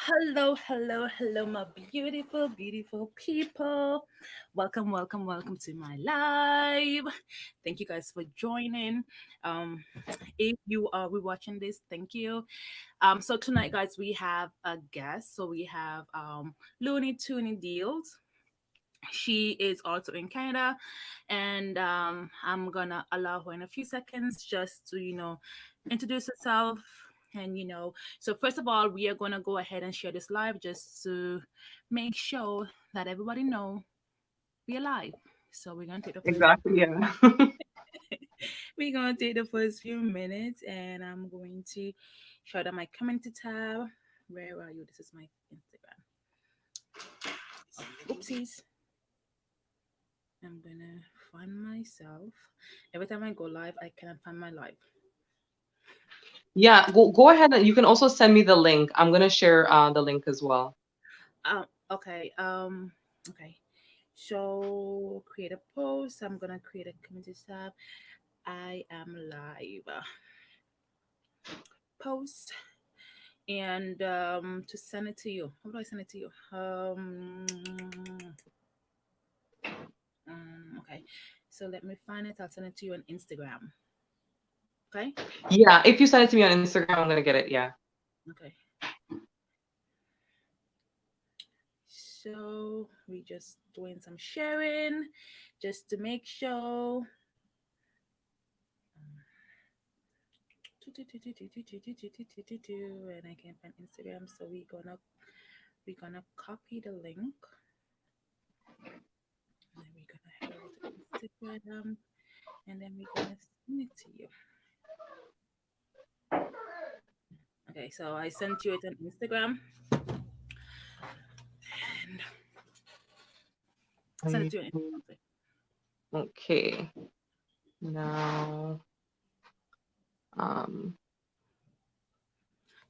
Hello, hello, hello, my beautiful, beautiful people. Welcome to my live. Thank you guys for joining. Um, if you are rewatching this, thank you. So tonight, guys, we have a guest. So we have Looney Tooney Deals. She is also in Canada, and I'm gonna allow her in a few seconds just to introduce herself. And so first of all, we are gonna go ahead and share this live just to make sure that everybody know we are live. So we're gonna take the first Exactly, yeah. we're gonna take the first few minutes, and I'm going to show them my community tab. Where are you? This is my Instagram. Oopsies. I'm gonna find myself. Every time I go live, I cannot find my live. Yeah, go ahead and you can also send me the link. I'm gonna share the link as well. Okay. Okay. So create a post. I'm gonna create a community tab. I am live. Post and to send it to you. How do I send it to you? Okay. So let me find it. I'll send it to you on Instagram. Okay. Yeah, if you send it to me on Instagram, I'm gonna get it. Yeah. Okay. So we just doing some sharing just to make sure. And I can't find Instagram, so we're gonna copy the link, and then we're gonna head over to Instagram, and then we're gonna send it to you. Okay, so I sent you it on Instagram, and I sent it to you on Mhm. Instagram. Okay. Now, um,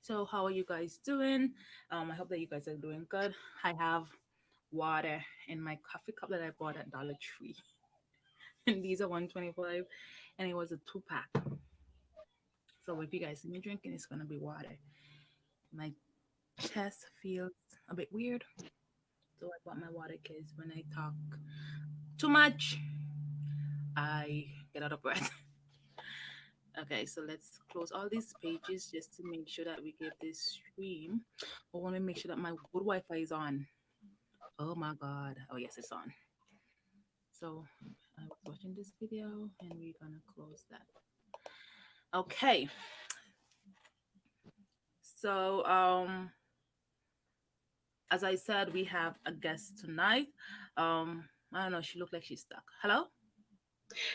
So how are you guys doing? I hope that you guys are doing good. I have water in my coffee cup that I bought at Dollar Tree, and these are 125, and it was a 2 pack. So if you guys see me drinking, it's gonna be water. My chest feels a bit weird, so I bought my water because when I talk too much, I get out of breath. Okay, so let's close all these pages just to make sure that we get this stream. I want to make sure that my good Wi-Fi is on. Oh my God! Oh yes, it's on. So I was watching this video, and we're gonna close that. Okay, so as I said, we have a guest tonight. I don't know. She looked like she's stuck. Hello.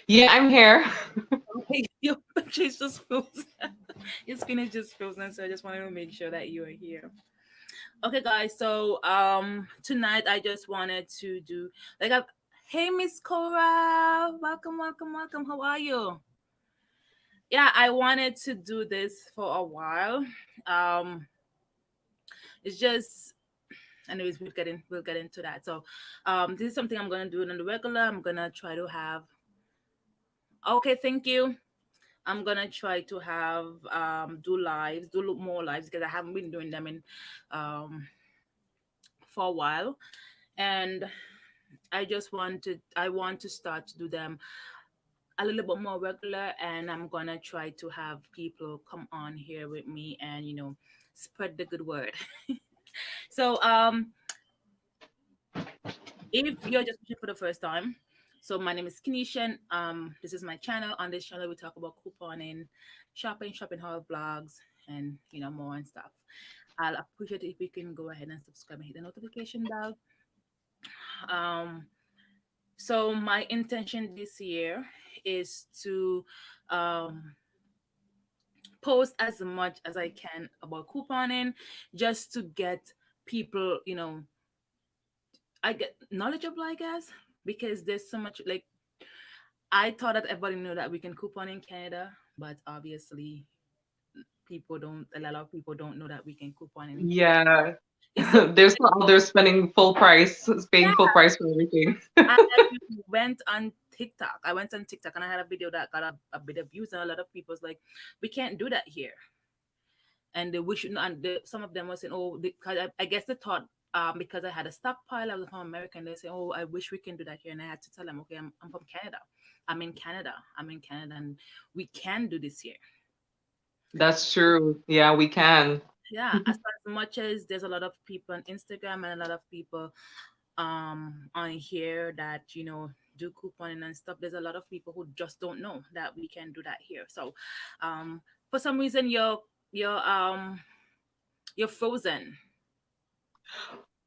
yeah, I'm here. Okay, she's just frozen. Your screen is just frozen, so I just wanted to make sure that you are here. Okay, guys. So tonight I just wanted to do like a hey Miss Cora, welcome, welcome, welcome. How are you? Yeah, I wanted to do this for a while. Um, it's just anyways we'll get into that. So this is something I'm gonna do on the regular. I'm gonna try to have okay, thank you. I'm gonna try to have do lives, do look more lives because I haven't been doing them in um for a while, and I want to start to do them a little bit more regular, and I'm gonna try to have people come on here with me and spread the good word. So if you're just watching for the first time, so my name is Kenishan. This is my channel. On this channel, we talk about couponing, shopping haul vlogs, and more and stuff. I'll appreciate it if you can go ahead and subscribe and hit the notification bell. Um, so my intention this year is to um, post as much as I can about couponing, just to get people, I get knowledgeable, I guess, because there's so much like I thought that everybody knew that we can coupon in Canada, but obviously people don't. A lot of people don't know that we can coupon in Canada. Yeah, It's so they're still out there spending full price, yeah. paying full price for everything. I went on TikTok. I went on TikTok and I had a video that got a bit of views, and a lot of people's like, we can't do that here. and they wish, and some of them were saying, oh, because I guess they thought, because I had a stockpile, I was from America, and they say, oh, I wish we can do that here. And I had to tell them, okay, I'm from Canada. I'm in Canada, and we can do this here. That's true. Yeah, we can. Yeah, as much as there's a lot of people on Instagram and a lot of people on here that, do couponing and stuff, there's a lot of people who just don't know that we can do that here. So um for some reason you're you're frozen.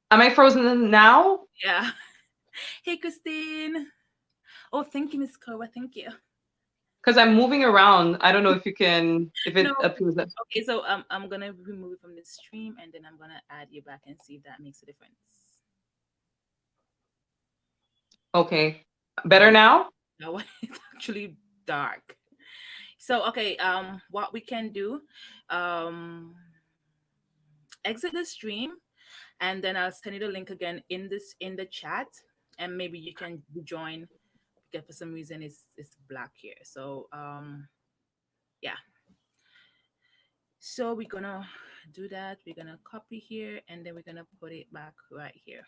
Am I frozen now? Yeah. Hey, Christine. Oh, thank you, Miss Kowa. Thank you. Because I'm moving around. I don't know if you can, if No. it appears that. Okay, so I'm gonna remove it from the stream, and then I'm gonna add you back and see if that makes a difference. Okay. Better No, now? no, it's actually dark. So okay, what we can do, um, exit the stream, and then I'll send you the link again in the chat, and maybe you can join. Because for some reason it's black here. So yeah. So we're gonna do that. We're gonna copy here, and then we're gonna put it back right here.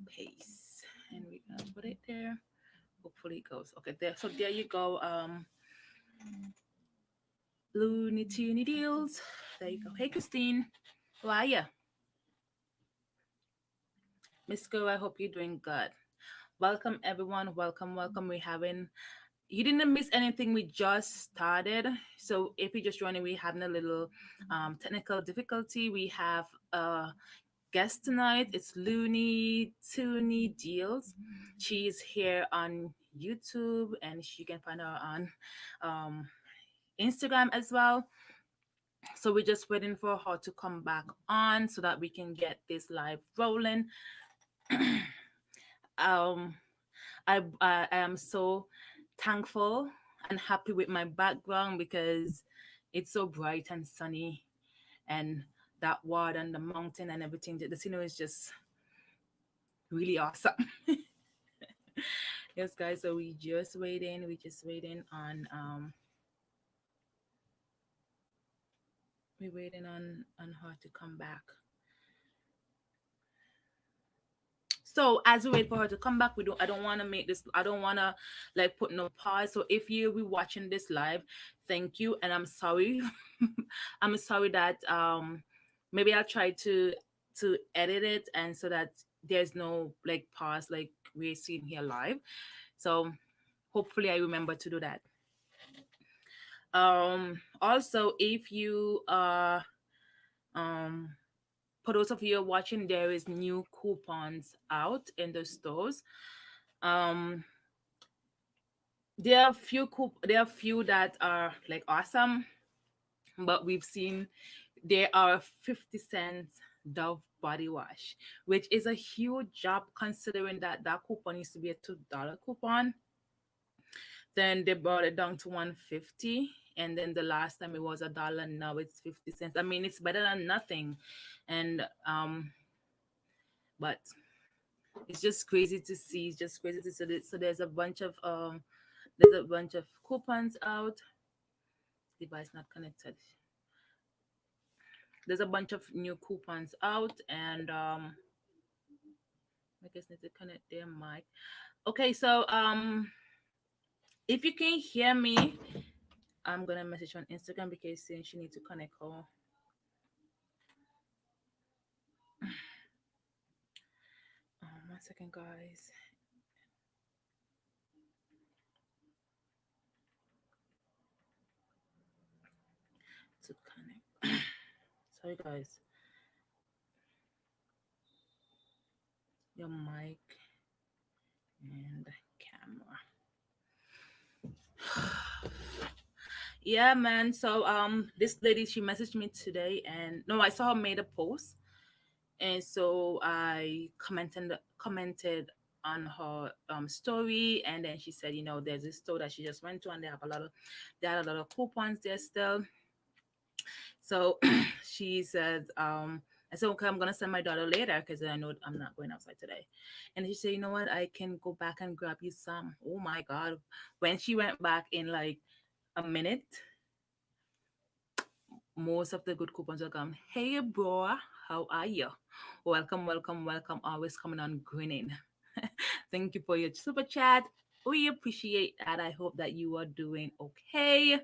Paste, and we're gonna put it there. Hopefully it goes okay there. So there you go. Looney Tuny Deals. There you go. Hey, Christine. How are you? Miss Go, I hope you're doing good. Welcome, everyone. Welcome, welcome. We're having, you didn't miss anything. We just started. So if you're just joining, we're having a little technical difficulty. We have a guest tonight. It's Looney Tuny Deals. She's here on YouTube, and you can find her on um, Instagram as well. So we're just waiting for her to come back on so that we can get this live rolling. um, I am so thankful and happy with my background because it's so bright and sunny, and that water and the mountain and everything. The scenery is just really awesome. Yes, guys. So we just waiting. We just waiting on we waiting on her to come back. So as we wait for her to come back, we don't. I don't want to make this. I don't want to like put no pause. So if you be watching this live, thank you, and I'm sorry. I'm sorry that maybe I'll try to edit it and so that there's no like pause like we're seeing here live. So hopefully I remember to do that. Also, if you um for those of you watching, there is new coupons out in the stores. Um, there are few that are like awesome, but we've seen there are 50 cents Dove body wash, which is a huge job considering that that coupon used to be a $2 coupon. Then they brought it down to 150, and then the last time it was a dollar. Now it's 50 cents. I mean, it's better than nothing, and but it's just crazy to see. It's just crazy to see. So there's a bunch of coupons out. Device not connected. There's a bunch of new coupons out, and I guess need to connect their mic. Okay, so if you can hear me, I'm gonna message on Instagram because since she needs to connect her. 1 second, guys. To connect. Sorry, guys. Your mic and camera. Yeah, man. So this lady, she messaged me today, and no, I saw her made a post, and so I commented on her story, and then she said, there's this store that she just went to, and they had a lot of coupons there still. So she said, I said, okay, I'm gonna send my daughter later because I know I'm not going outside today. And she said, you know what, I can go back and grab you some. Oh my god. When she went back in like a minute, most of the good coupons will come. Hey, bro, how are you? Welcome, welcome, welcome. Always coming on grinning. Thank you for your super chat. We appreciate that. I hope that you are doing okay.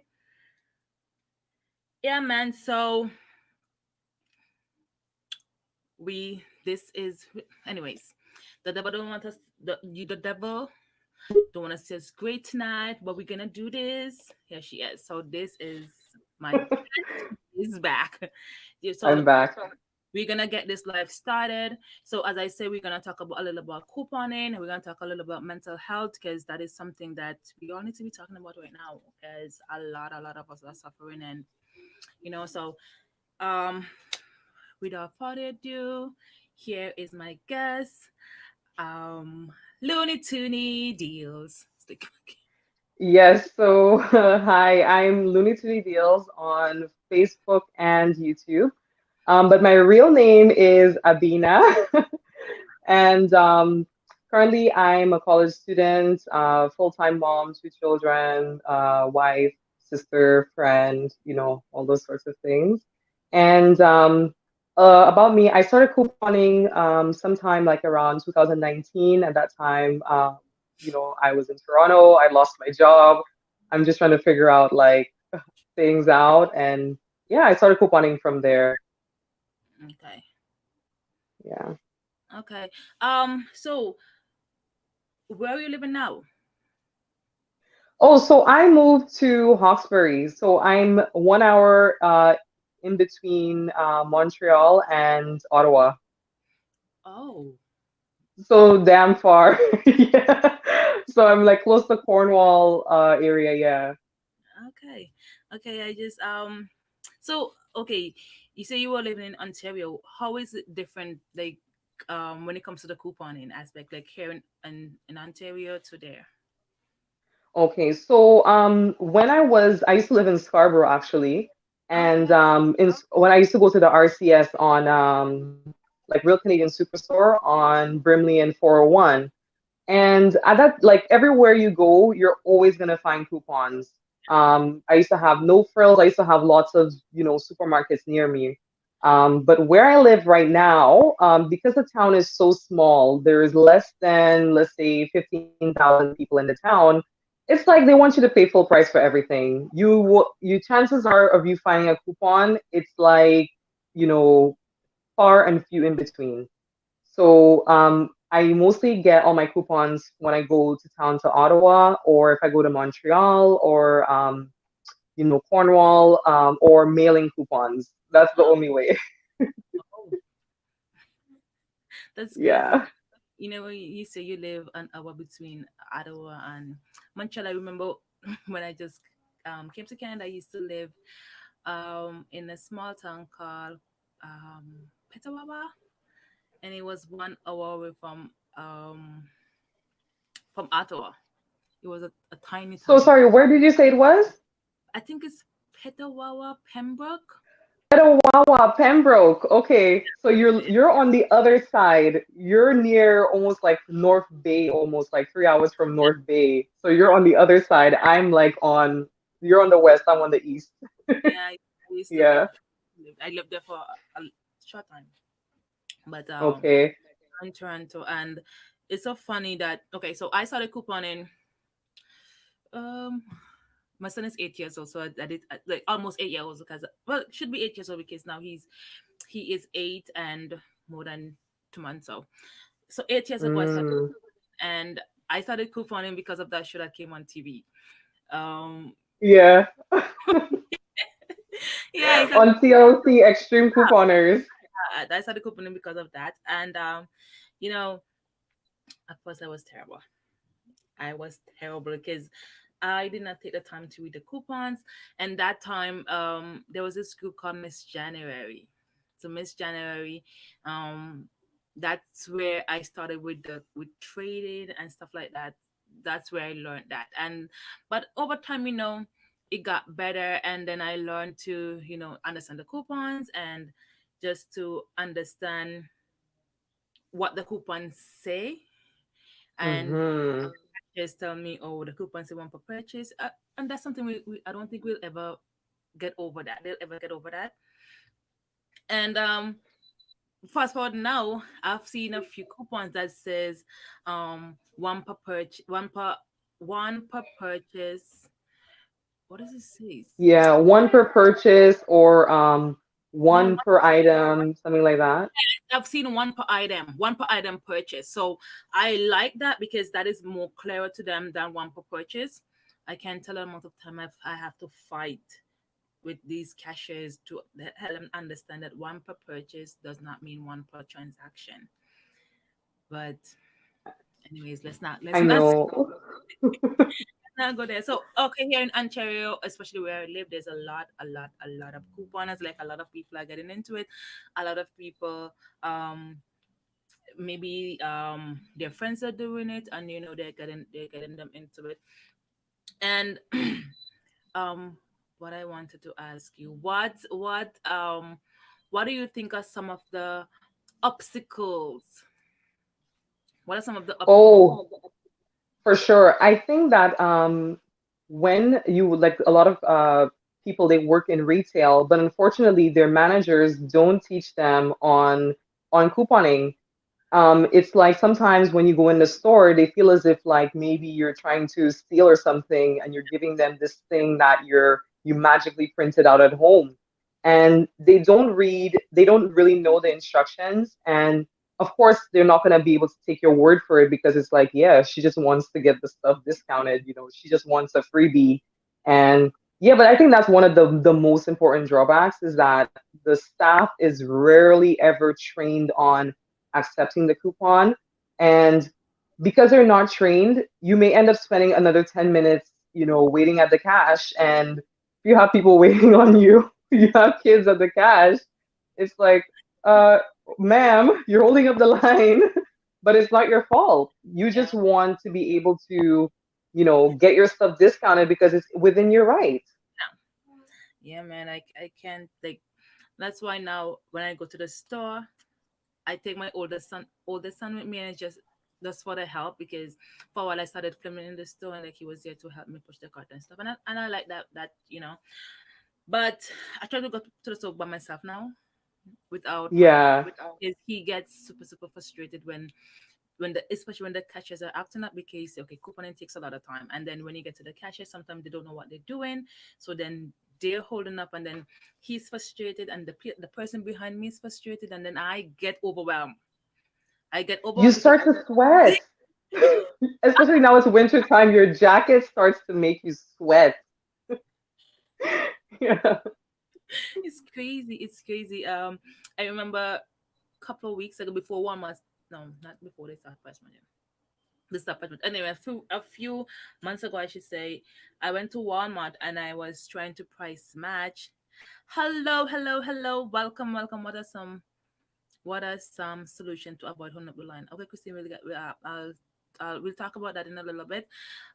Yeah, man. So this is, anyways. The devil don't want us. The devil don't want to see us great tonight, but we're gonna do this. Here she is. So this is my is back. Yeah, so I'm back. we're gonna get this live started. So as I say, we're gonna talk about a little about couponing. We're gonna talk a little about mental health because that is something that we all need to be talking about right now. Because a lot of us are suffering, and so um, without further ado, here is my guest, um, Looney Tooney Deals. Yes, so hi, I'm Looney Tooney Deals on Facebook and YouTube. But my real name is Abina. And currently, I'm a college student, full-time mom, two children, wife, sister, friend, all those sorts of things. And about me, I started couponing sometime like around 2019. At that time, I was in Toronto. I lost my job. I'm just trying to figure out like things out. And yeah, I started couponing from there. Okay. Yeah. Okay. So where are you living now? Oh, so I moved to Hawkesbury. So I'm 1 hour in between Montreal and Ottawa. Oh, So damn far. Yeah. So I'm like close to Cornwall area, yeah. okay. Okay, I just so okay, you say you were living in Ontario. How is it different like when it comes to the couponing aspect, like here in Ontario to there? Okay, so I used to live in Scarborough actually, and Okay. when I used to go to the RCS on like Real Canadian Superstore on Brimley and 401. And at that, like everywhere you go, you're always gonna find coupons. I used to have no frills. I used to have lots of, supermarkets near me. But where I live right now, because the town is so small, there's less than, let's say, 15,000 people in the town. It's like they want you to pay full price for everything. You chances are of you finding a coupon, it's like, you know, far and few in between. So I mostly get all my coupons when I go to town to Ottawa, or if I go to Montreal, or Cornwall, or mailing coupons. That's the only way. Oh, that's crazy. Yeah. When you say you live an hour between Ottawa and Montreal, I remember when I just came to Canada, I used to live in a small town called Petawawa, and it was 1 hour away from Ottawa. It was a tiny So town. sorry, where did you say it was? I think it's Petawawa, Pembroke. Etowah, Pembroke. Okay, so you're on the other side. You're near almost like North Bay, almost like 3 hours from North Bay. So you're on the other side. You're on the west. I'm on the east. Yeah, I used to Yeah. I lived there for a short time, but Okay. in Toronto, and it's so funny that okay, so I started couponing. Um, my son is 8 years old, so I did like almost 8 years old because well, it should be 8 years old because now he is 8 and more than 2 months. So 8 years ago I started, Mm, and I started couponing because of that show that came on TV. Um, yeah. yeah, I started, On TLC Extreme Couponers. I started couponing because of that, and you know, at first I was terrible. I was terrible because I did not take the time to read the coupons. And that time, there was this group called Miss January. So Miss January, um, that's where I started with trading and stuff like that. That's where I learned that. And but over time, it got better, and then I learned to understand the coupons and just to understand what the coupons say and Mm-hmm. just tell me, oh, the coupons they want for purchase, and that's something I don't think we'll ever. get over that. They'll ever get over that. And fast forward now, I've seen a few coupons that says one per purchase, one per purchase. What does it say? Yeah, one per purchase or No, one per item, something like that. I've seen one per item purchase. So I like that because that is more clearer to them than one per purchase. I can't tell the amount of time I have to fight with these cashiers to help them understand that one per purchase does not mean one per transaction. But anyways, let's I not know. not go there. So okay, here in Ontario, especially where I live, there's a lot of couponers. Like a lot of people are getting into it. A lot of people maybe their friends are doing it and they're getting them into it. And um what I wanted to ask you, what do you think are some of the obstacles? What are some of the obstacles? Oh, for sure. I think that when you like a lot of people they work in retail, but unfortunately their managers don't teach them on couponing. It's like sometimes when you go in the store, they feel as if like maybe you're trying to steal or something, and you're giving them this thing that you magically printed out at home, and they don't really know the instructions, and of course they're not going to be able to take your word for it because it's like, yeah, she just wants to get the stuff discounted, she just wants a freebie, and yeah, but I think that's one of the most important drawbacks is that the staff is rarely ever trained on accepting the coupon. And because they're not trained, you may end up spending another 10 minutes, waiting at the cash. And if you have people waiting on you, you have kids at the cash, it's like, uh, ma'am, you're holding up the line, but it's not your fault. You Yeah. just want to be able to, get your stuff discounted because it's within your right. Yeah, man, I can't like that's why now when I go to the store, I take my oldest son with me, and it's just that's for the help because for a while I started filming in the store and like he was there to help me push the cart and stuff, and I like that. But I try to go to the store by myself now without my Yeah. because he gets super super frustrated when the especially when the cashiers are acting up because okay, couponing takes a lot of time, and then when you get to the cashier, sometimes they don't know what they're doing, so then they're holding up, and then he's frustrated, and the person behind me is frustrated, and then I get overwhelmed. I get You overwhelmed because start to sweat. Especially now it's winter time, your jacket starts to make you sweat. Yeah. it's crazy. It's crazy. I remember a couple of weeks ago before Walmart. No, not before they start price money. This apartment. Anyway, a few months ago, I should say, I went to Walmart and I was trying to price match. Hello, hello, hello. Welcome, welcome. What are some solution to avoid holding up the line? Okay, Christine, we'll talk about that in a little bit.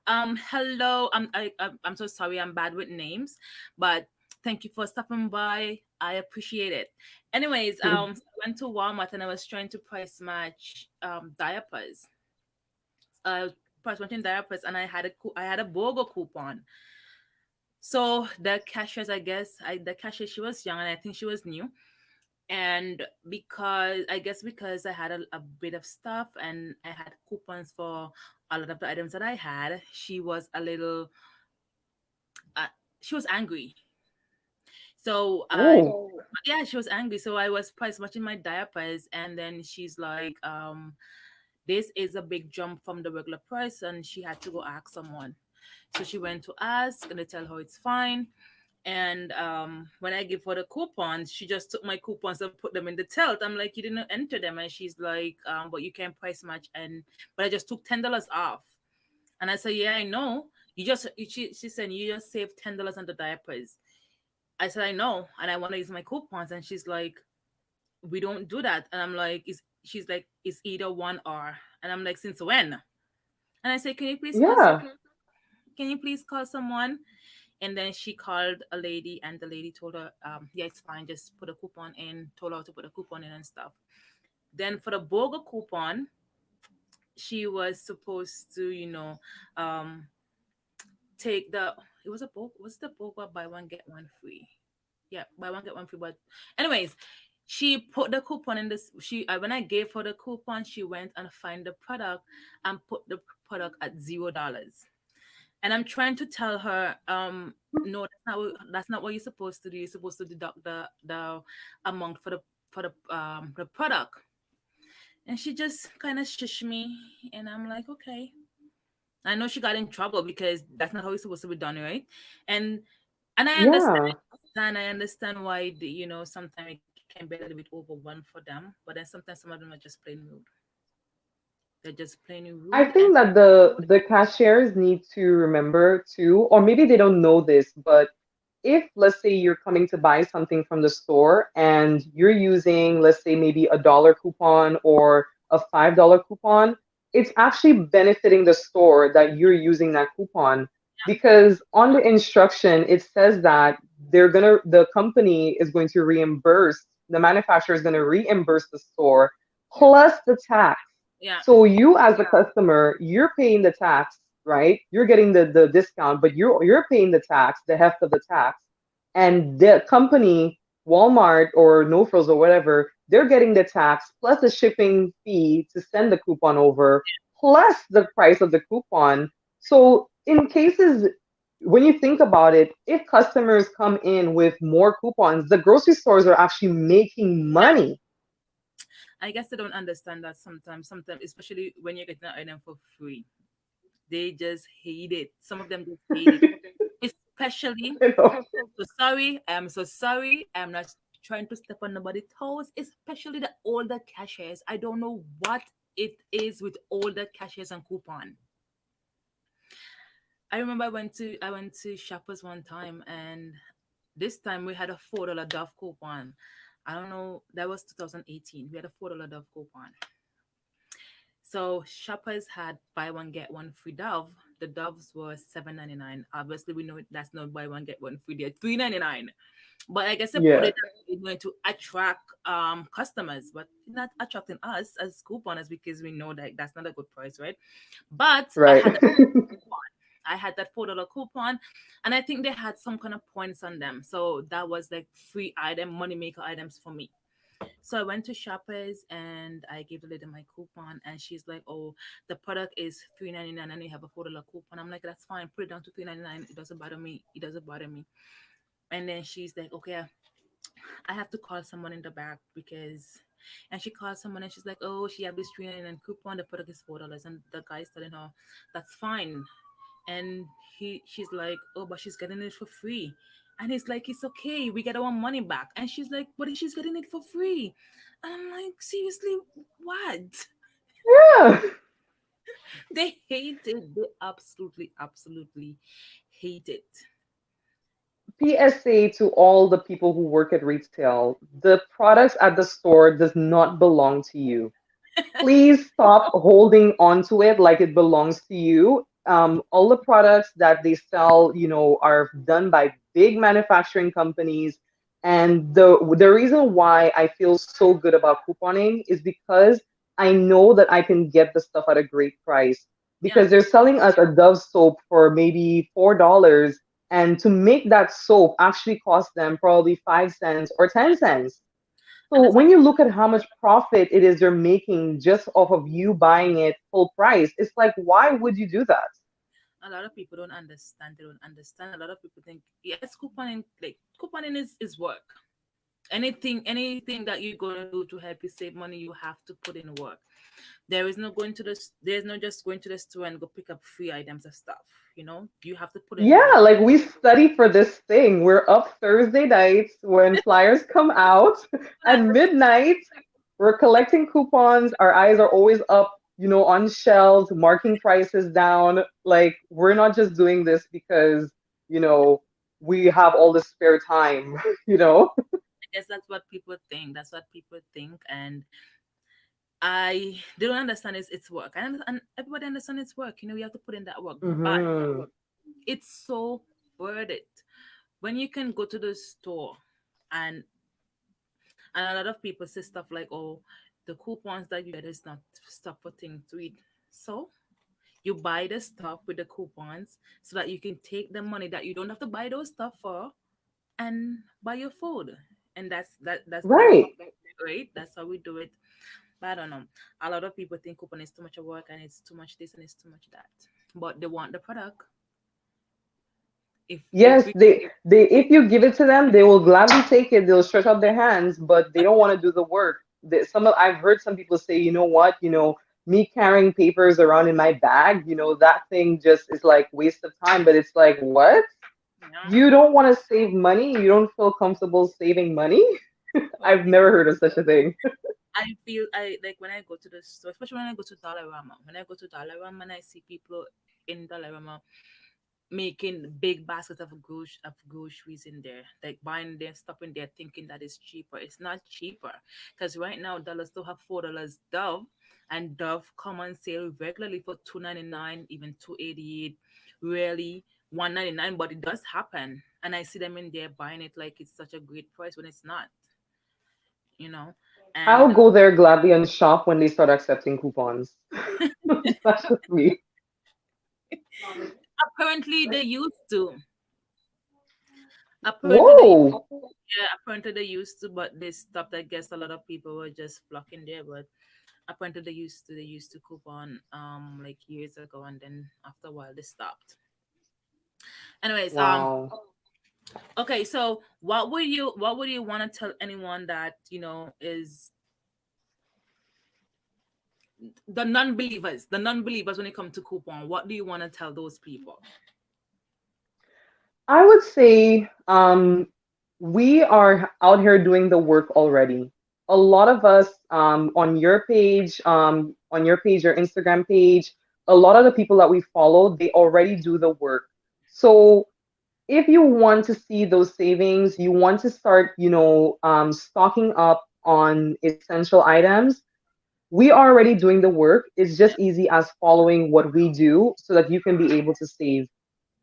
Hello. I'm so sorry. I'm bad with names, but thank you for stopping by. I appreciate it. Anyways, so I went to Walmart and I was trying to price match diapers. Uh, price matching diapers, and I had a BOGO coupon. So the cashiers, I guess, the cashier, she was young and I think she was new, and because I had a bit of stuff and I had coupons for a lot of the items that I had, uh, she was angry. So I Oh, yeah, she was angry. So I was price matching my diapers, and then she's like, this is a big jump from the regular price, and she had to go ask someone. So she went to ask, and they tell her it's fine. And when I give her the coupons, she just took my coupons and put them in the tilt. I'm like, you didn't enter them, and she's like, but you can price match, and but I just took $10 off. And I said, yeah, I know. She said you just saved $10 on the diapers. I said, I know, and I want to use my coupons. And she's like, we don't do that. And I'm like, she's like, it's either one or. And I'm like, since when? And I said, yeah. can you please call someone? And then she called a lady, and the lady told her, yeah, it's fine, just put a coupon in, told her to put a coupon in and stuff. Then for the BOGO coupon, she was supposed to, um, take the it was a book. Was the book about buy one get one free? Yeah, buy one get one free. But anyways, she put the coupon in this. She when I gave her the coupon, she went and find the product and put the product at $0. And I'm trying to tell her, no, that's not what you're supposed to do. You're supposed to deduct the amount for the product. And she just kind of shush me, and I'm like, okay. I know she got in trouble because that's not how it's supposed to be done, right? And and Yeah. I understand why sometimes it can be a little bit over one for them, but then sometimes some of them are just plain rude. They're just plain I rude, and think that the cashiers need to remember too, or maybe they don't know this, but if let's say you're coming to buy something from the store and you're using, let's say maybe $1 coupon or a $5 coupon, it's actually benefiting the store that you're using that coupon because on the instruction it says that the company is going to reimburse, the manufacturer is going to reimburse the store yeah, plus the tax. yeah, So you as the customer, you're paying the tax, right? You're getting the discount, but you're paying the tax, the heft of the tax. And the company, Walmart or No Frills or whatever, they're getting the tax plus the shipping fee to send the coupon over, plus the price of the coupon. So in cases when you think about it, if customers come in with more coupons, the grocery stores are actually making yeah. money. I guess they don't understand that sometimes, especially when you're getting an item for free, they just hate it. Some of them just hate it, especially. You know? So sorry, I'm so sorry. I'm not trying to step on nobody's toes, especially the older cashiers. I don't know what it is with older cashiers and coupon. I remember I went to Shoppers one time, and this time we had a $4 Dove coupon. I don't know, that was 2018. We had a $4 Dove coupon. So Shoppers had buy one get one free Dove. The Doves were 7.99. Obviously, we know that's not buy one get one free. They're 3.99. But I guess they put Yeah, it that way to attract customers, but not attracting us as couponers because we know that that's not a good price, right? But right. I had that $4 coupon, and I think they had some kind of points on them. So that was like free item, money maker items for me. So I went to Shoppers and I gave the lady my coupon, and she's like, "Oh, the product is 3.99 and you have a $4 coupon." I'm like, "That's fine. Put it down to 3.99. It doesn't bother me. It doesn't bother me." And then she's like, "Okay, I have to call someone in the back because." And she calls someone and she's like, "Oh, she have this 3.99 coupon. The product is $4." And the guy's telling her, "That's fine." And she's like, "Oh, but she's getting it for free." And he's like, "It's okay, we get our money back." And she's like, "But she's getting it for free." And I'm like, seriously, what? Yeah. They hate it. They absolutely hate it. PSA to all the people who work at retail, the products at the store does not belong to you. Please stop holding on to it like it belongs to you. All the products that they sell, are done by big manufacturing companies. And the reason why I feel so good about couponing is because I know that I can get the stuff at a great price. Yeah. Because they're selling us a Dove soap for maybe $4, and to make that soap actually cost them probably 5 cents or 10 cents. And So that's what when you look at how much profit it is they're making just off of you buying it full price, it's like, why would you do that? a lot of people don't understand. They don't understand. A lot of people think, yes, couponing is work. Anything that you're going to do to help you save money, you have to put in work. There's no just going to the store and go pick up free items of stuff. You have to put in the Yeah, work. like we study for this thing. We're up Thursday nights when flyers come out at midnight. We're collecting coupons. Our eyes are always up, on shelves, marking prices down. Like we're not just doing this because, you know, we have all this spare time, you know? I guess that's what people think. That's what people think, and I they don't understand it's work. And everybody understands it's work. We have to put in that work, but Hmm. it's so worth it when you can go to the store and a lot of people say stuff like, "Oh, the coupons that you get is not stuff for things to eat." So You buy the stuff with the coupons so that you can take the money that you don't have to buy those stuff for and buy your food. And that's how, Right. right? That's how we do it. But I don't know. A lot of people think coupon is too much of work and it's too much this and it's too much that. But they want the product. If Yes, we they if you give it to them, they will gladly take it. They'll stretch out their hands, but they don't want to do the work. I've heard some people say, you know what, me carrying papers around in my bag, that thing just is like waste of time. But it's like, what? yeah, You don't want to save money? You don't feel comfortable saving money? for I've never heard of such a thing. I feel I like when I go to the store, especially when I go to Dollarama. When I go to Dollarama and I see people in Dollarama making big baskets of groceries in there, like buying their stuff in there, thinking that it's cheaper. It's not cheaper because right now dollars still have $4 Dove, and Dove come on sale regularly for $2.99, even $2.88, rarely $1.99, but it does happen, and I see them in there buying it like it's such a great price when it's not, you know, I'll and go there gladly and shop when they start accepting coupons. That's just me. apparently they used to. Apparently they Whoa. Yeah, apparently they used to, but they stopped. I guess a lot of people were just flocking there, but apparently they used to coupon like years ago, and then after a while they stopped. Anyways, Wow. okay, so what would you want to tell anyone that is the non-believers when it comes to coupon? What do you want to tell those people? I would say we are out here doing the work already. A lot of us on your page, your Instagram page, a lot of the people that we follow, they already do the work. So if you want to see those savings, you want to start, stocking up on essential items, we are already doing the work. It's just easy as following what we do so that you can be able to save.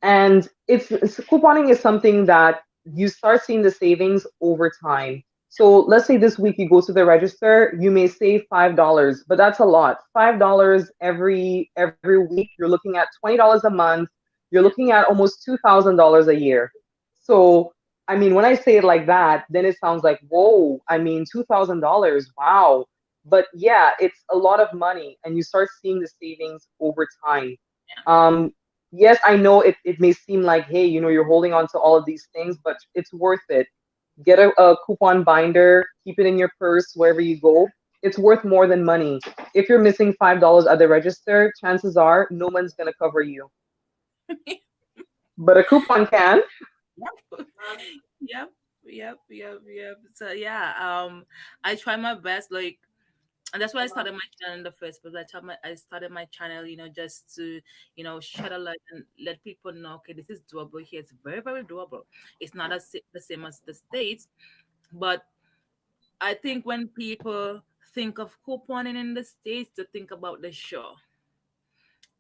And couponing is something that you start seeing the savings over time. So let's say this week you go to the register, you may save $5, but that's a lot. $5 every week, you're looking at $20 a month. You're Yeah, looking at almost $2,000 a year. So I mean, when I say it like that, then it sounds like, whoa, I mean, $2,000, wow. But yeah, it's a lot of money, and you start seeing the savings over time. yeah, Um, yes, I know it may seem like, hey, you're holding on to all of these things, but it's worth it. Get a coupon binder, keep it in your purse wherever you go. It's worth more than money. If you're missing $5 at the register, chances are no one's gonna cover you. But a coupon can. yep, yep, yep. So yeah, I try my best, like, and that's why I started my channel in the first place. I started my channel, just to, shed a light and let people know, okay, this is doable here. It's very, very doable. It's not the same as the States, but I think when people think of couponing in the States, to think about the show,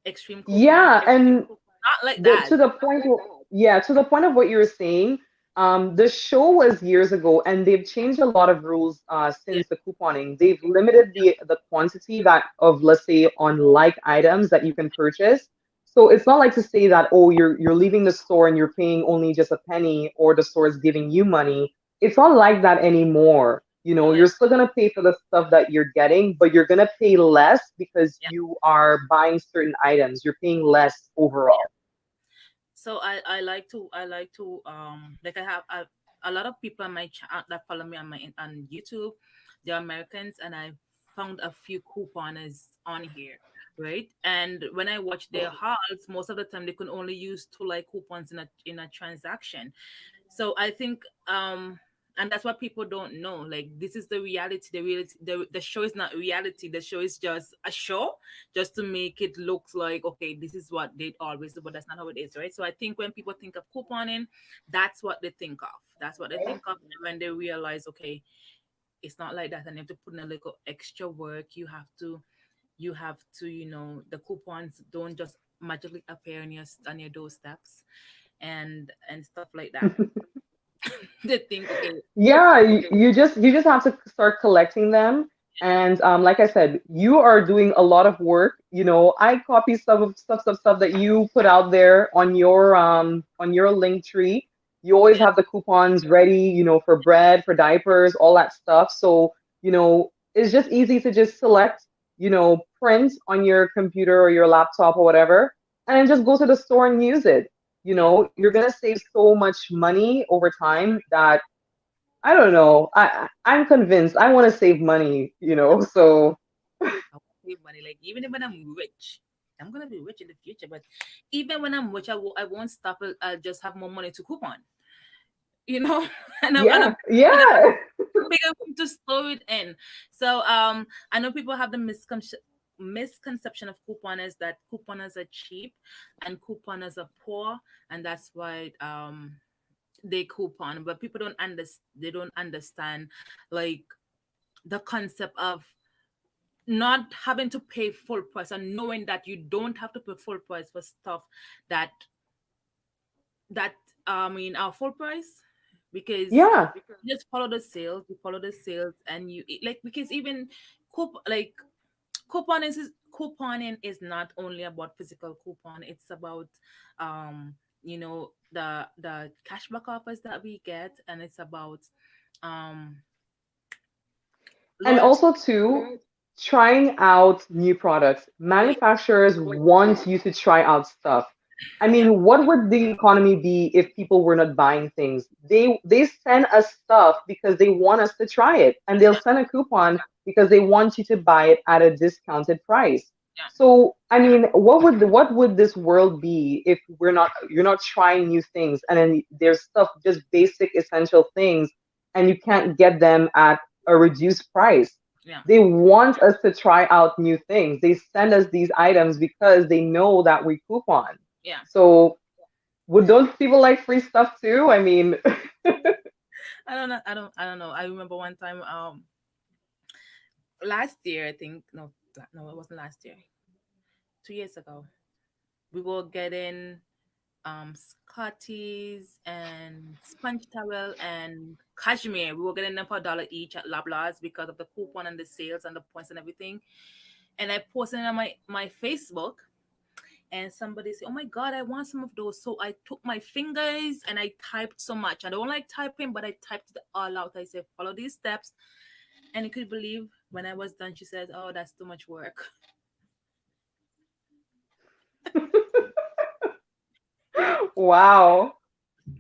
extreme couponing. Yeah, and Not like the that. to the point yeah, to the point of what you were saying, the show was years ago, and they've changed a lot of rules Yeah, since the couponing. They've limited the quantity that of, let's say, on like items that you can purchase. So it's not like to say that, oh, you're leaving the store and you're paying only just a penny, or the store is giving you money. It's not like that anymore. yeah, You're still gonna pay for the stuff that you're getting, but you're gonna pay less because yeah. you are buying certain items. You're paying less Yeah. overall. So I like to like a lot of people on my that follow me on YouTube, they're Americans, and I found a few couponers on here, right? And when I watch their hauls, most of the time they can only use two like coupons in a transaction. So I think and that's what people don't know. Like, this is the reality. The show is not reality. The show is just a show, just to make it look like, okay, this is what they always do, but that's not how it is, right? So I think when people think of couponing, that's what they think of. That's what they think of. And when they realize, okay, it's not like that, and you have to put in a little extra work. You have to, the coupons don't just magically appear on your doorsteps and stuff like that. They think, okay, Yeah, you just have to start collecting them. And like I said, you are doing a lot of work. I copy some of stuff that you put out there on your link tree. You always Yeah, have the coupons ready, for bread, for diapers, all that stuff. So, it's just easy to just select, print on your computer or your laptop or whatever, and then just go to the store and use it. yeah. You're gonna save so much money over time that I don't know. I'm convinced I want to save money, so I want to save money. Like even when I'm rich, I'm gonna be rich in the future. But even when I'm rich, I won't stop. I'll just have more money to coupon. You know, and a yeah, yeah. bigger room to store it in. So I know people have the misconception of couponers that couponers are cheap and couponers are poor, and that's why they coupon. But people they don't understand like the concept of not having to pay full price and knowing that you don't have to pay full price for stuff that that are full price because Yeah. you just follow the sales, you follow the sales, and like because even like couponing is not only about physical coupon, it's about the cashback offers that we get, and it's about um And loyalty. also too, trying out new products. Oh yeah, Manufacturers want you to try out stuff. I yeah, mean, what would the economy be if people were not buying things? They send us stuff because they want us to try it, and they'll yeah, send a coupon because they want you to buy it at a discounted price. yeah, So, I mean, what would this world be if you're not trying new things, and then there's stuff, just basic essential things, and you can't get them at a reduced price. yeah, They want us to try out new things. They send us these items because they know that we coupon. yeah. So would those people like free stuff too? I mean, I don't know. I remember one time last year, I think. No, it wasn't last year. 2 years ago, we were getting Scotties and sponge towel and cashmere. We were getting them for $1 each at Loblaws because of the coupon and the sales and the points and everything. And I posted it on my Facebook, and somebody said, "Oh my God, I want some of those." So I took my fingers and I typed so much. I don't like typing, but I typed it all out. I said, "Follow these steps." And you could believe when I was done, she said, "Oh, that's too much work." wow.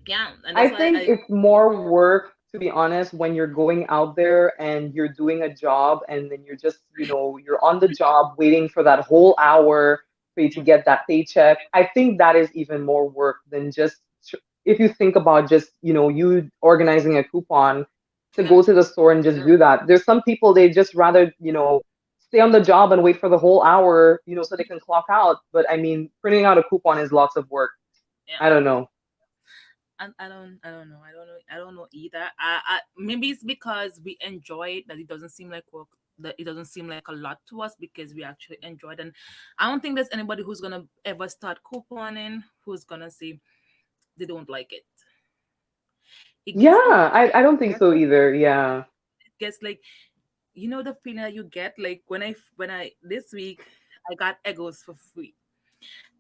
Yeah, and I that's why think I it's more work, to be honest, when you're going out there and you're doing a job and then you're just, you're on the job waiting for that whole hour for you to yeah, get that paycheck. I think that is even more work than just, if you think about just, you organizing a coupon to yeah, go to the store and just do that. There's some people, they just rather, stay on the job and wait for the whole hour, so they can clock out. But I mean, printing out a coupon is lots of work. yeah. I don't know. I don't know. I don't know either. I maybe it's because we enjoy it that it doesn't seem like work. That it doesn't seem like a lot to us because we actually enjoy it. And I don't think there's anybody who's gonna ever start couponing who's gonna say they don't like it. It Yeah, gets I don't think so either. Yeah. it gets like the feeling that you get like when I this week I got egos for free.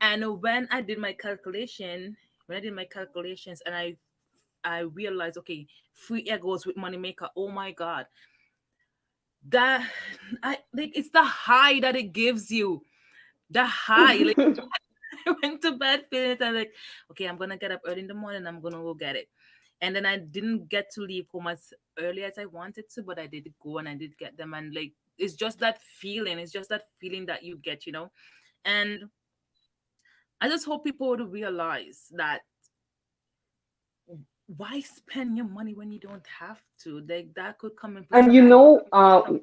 And when I did my calculations and I realized, okay, free egos with moneymaker. Oh my God, that I like it's the high that it gives you. The high, like I went to bed feeling it. I'm like, okay, I'm gonna get up early in the morning. I'm gonna go get it. And then I didn't get to leave home as early as I wanted to, but I did go and I did get them. And like, it's just that feeling. It's just that feeling that you get. And I just hope people would realize that why spend your money when you don't have to? Like that could come in for And something.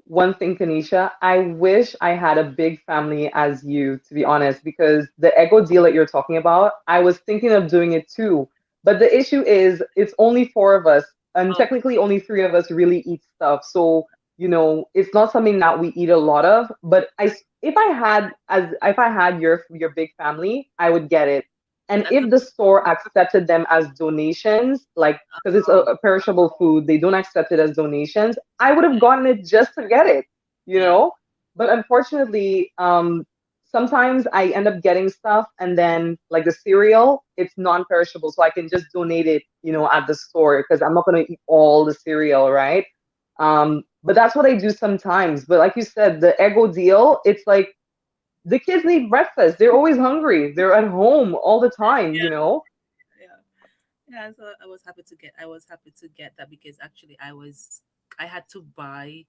one thing, Kanisha, I wish I had a big family as you, to be honest, because the Ego deal that you're talking about, I was thinking of doing it too. But the issue is, it's only four of us, and Okay. technically only three of us really eat stuff. So, it's not something that we eat a lot of. But if I had your big family, I would get it. And That's if the store accepted them as donations, like because it's a perishable food, they don't accept it as donations. I would have gotten it just to get it. you Yeah. know? But unfortunately, sometimes I end up getting stuff and then like the cereal, it's non-perishable, so I can just donate it, Yeah. at the store because I'm not gonna eat all the cereal, right? But that's what I do sometimes. But like you said, the Ego deal, it's like the kids need breakfast. They're always hungry. They're at home all the time, you know? Yeah. Yeah, so I was happy to get that because actually I had to buy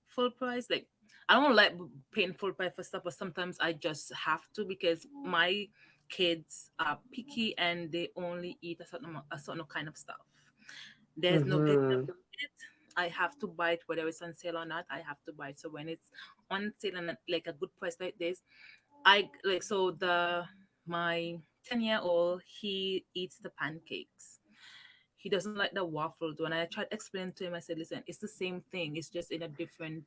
full price. Like I don't like paying full price for stuff, but sometimes I just have to because my kids are picky and they only eat a certain kind of stuff. There's no getting Hmm. away with it. I have to buy it whether it's on sale or not. I have to buy it. So when it's on sale and like a good price like this, I like so the my 10-year-old he eats the pancakes. He doesn't like the waffles. When I tried to explain to him, I said, "Listen, it's the same thing. It's just in a different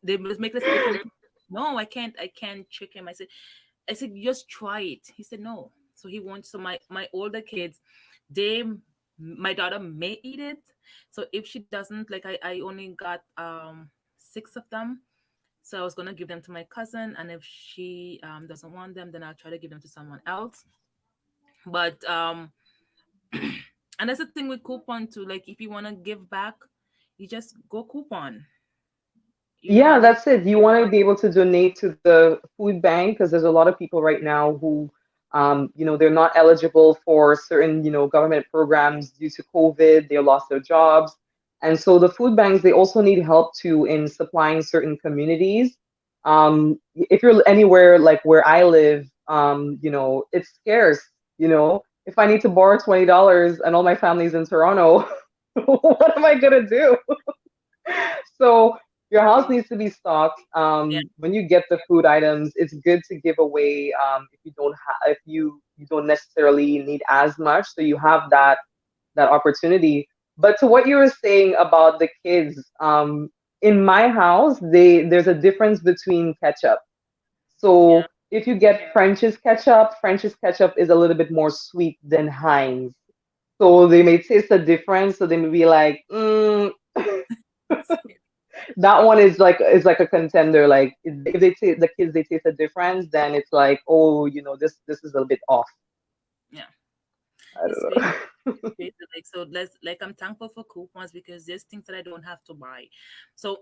they just make this a different." No, I can't trick him. I said, just try it. He said no. So he wants. So my older kids, they my daughter may eat it. So if she doesn't, like I only got six of them. So I was gonna give them to my cousin, and if she doesn't want them, then I'll try to give them to someone else. But and that's the thing with coupon too. Like if you wanna give back, you just go coupon. Yeah, Whether that's it. You want to be able to donate to the food bank because there's a lot of people right now who, they're not eligible for certain, government programs due to COVID. They lost their jobs. And so the food banks, they also need help too in supplying certain communities. If you're anywhere like where I live, it's scarce, If I need to borrow $20 and all my family's in Toronto, what am I gonna do? So your house needs to be stocked. yeah, When you get the food items, it's good to give away if you don't necessarily need as much, so you have that opportunity. But to what you were saying about the kids, in my house, there's a difference between ketchup. yeah, So if you get French's ketchup is a little bit more sweet than Heinz. So they may taste a difference. So they may be like, that one is like a contender. Like if they taste the kids, they taste a difference, then it's like, oh, this is a bit off. yeah. I It's don't very know. basic. Like so, let's like I'm thankful for coupons because there's things that I don't have to buy. So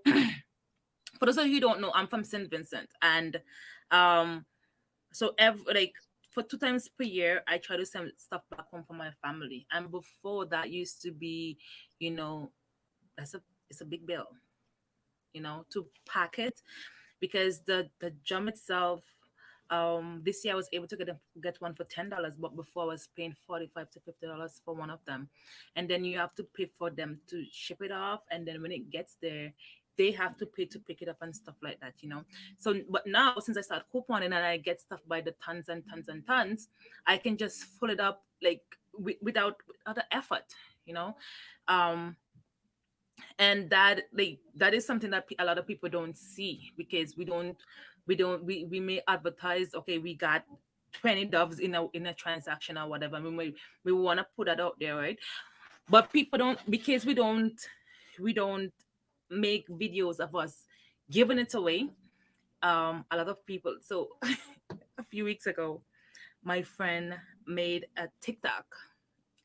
for those of you who don't know, I'm from St. Vincent, and um, so every like for 2 times per year, I try to send stuff back home for my family. And before that used to be, you know, that's a it's a big bill, to pack it because the gum itself. This year I was able to get one for $10, but before I was paying $45 to $50 for one of them, and then you have to pay for them to ship it off, and then when it gets there, they have to pay to pick it up and stuff like that. So, but now since I start couponing and I get stuff by the tons and tons and tons, I can just fill it up like without other effort, you know. Um, and that is something that a lot of people don't see because we may advertise, okay, we got 20 doves in a transaction or whatever. I mean, we want to put that out there, right? But people don't, because we don't make videos of us giving it away. A lot of people, so a few weeks ago my friend made a TikTok,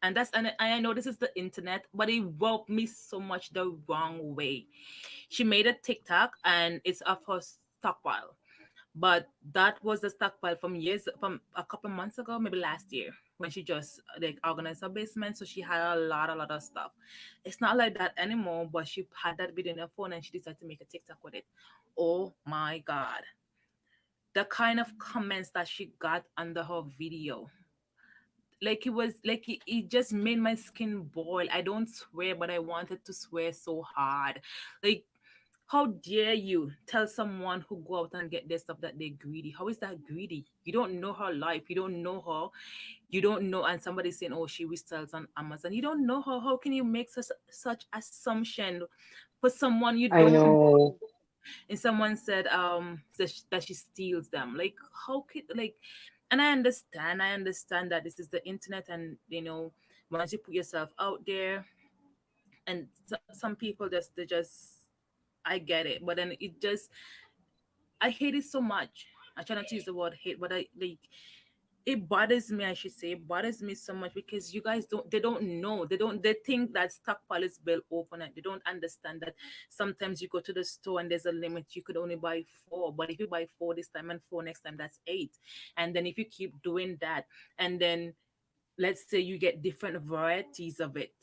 and I know this is the internet, but it rubbed me so much the wrong way. She made a TikTok and it's of her stockpile, but that was the stockpile from a couple months ago, maybe last year, when she just like organized her basement. So she had a lot of stuff. It's not like that anymore, but she had that video in her phone and she decided to make a TikTok with it. Oh my god, the kind of comments that she got under her video, like it was like it just made my skin boil. I don't swear, but I wanted to swear so hard. Like, how dare you tell someone who go out and get their stuff that they're greedy? How is that greedy? You don't know her life, you don't know her, you don't know. And somebody's saying, oh, she resells on Amazon. You don't know her. How can you make such assumption for someone you I don't know? know. And someone said that she steals them. Like, how could, like, and I understand that this is the internet, and once you put yourself out there, and some people just they just I get it, but then it just, I hate it so much. I try not to use the word hate, but I like, it bothers me, I should say. It bothers me so much because you guys don't, they don't know. They think that stockpile is built overnight. They don't understand that sometimes you go to the store and there's a limit. You could only buy four. But if you buy four this time and four next time, that's eight. And then if you keep doing that, and then let's say you get different varieties of it,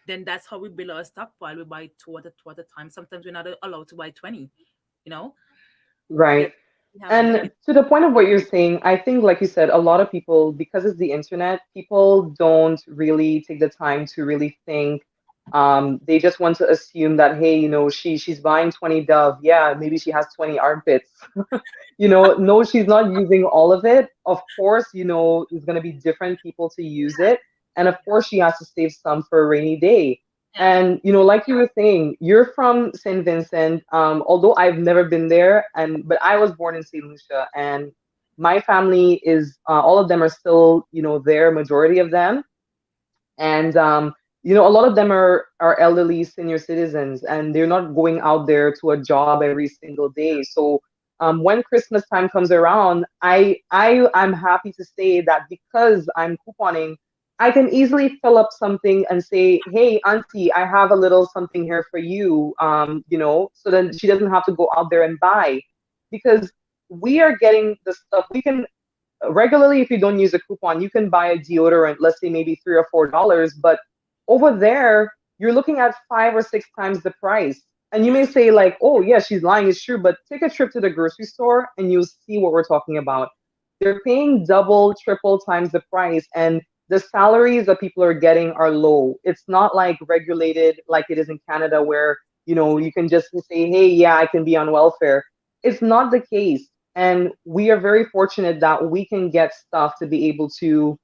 then that's how we build our stockpile. We buy two at a time. Sometimes we're not allowed to buy 20, you know, Right. because we have And limits. to the point of what you're saying, I think, like you said, a lot of people, because it's the internet, people don't really take the time to really think. They just want to assume that, hey, she's buying 20 Dove. Yeah, maybe she has 20 armpits. No, she's not using all of it. Of course, there's going to be different people to use it. And of course, she has to save some for a rainy day. Yeah. And, like you were saying, you're from St. Vincent. Although I've never been there, but I was born in St. Lucia, and my family is, all of them are still, there, majority of them. And a lot of them are elderly senior citizens, and they're not going out there to a job every single day. So when Christmas time comes around, I'm happy to say that because I'm couponing, I can easily fill up something and say, hey, auntie, I have a little something here for you, so then she doesn't have to go out there and buy, because we are getting the stuff we can regularly. If you don't use a coupon, you can buy a deodorant, let's say maybe $3 or $4, but over there you're looking at 5 or 6 times the price. And you may say, like, oh yeah, she's lying, it's true, but take a trip to the grocery store and you'll see what we're talking about. They're paying double, triple times the price, and the salaries that people are getting are low. It's not like regulated like it is in Canada, where you can just say, hey, yeah, I can be on welfare. It's not the case. And we are very fortunate that we can get stuff to be able to,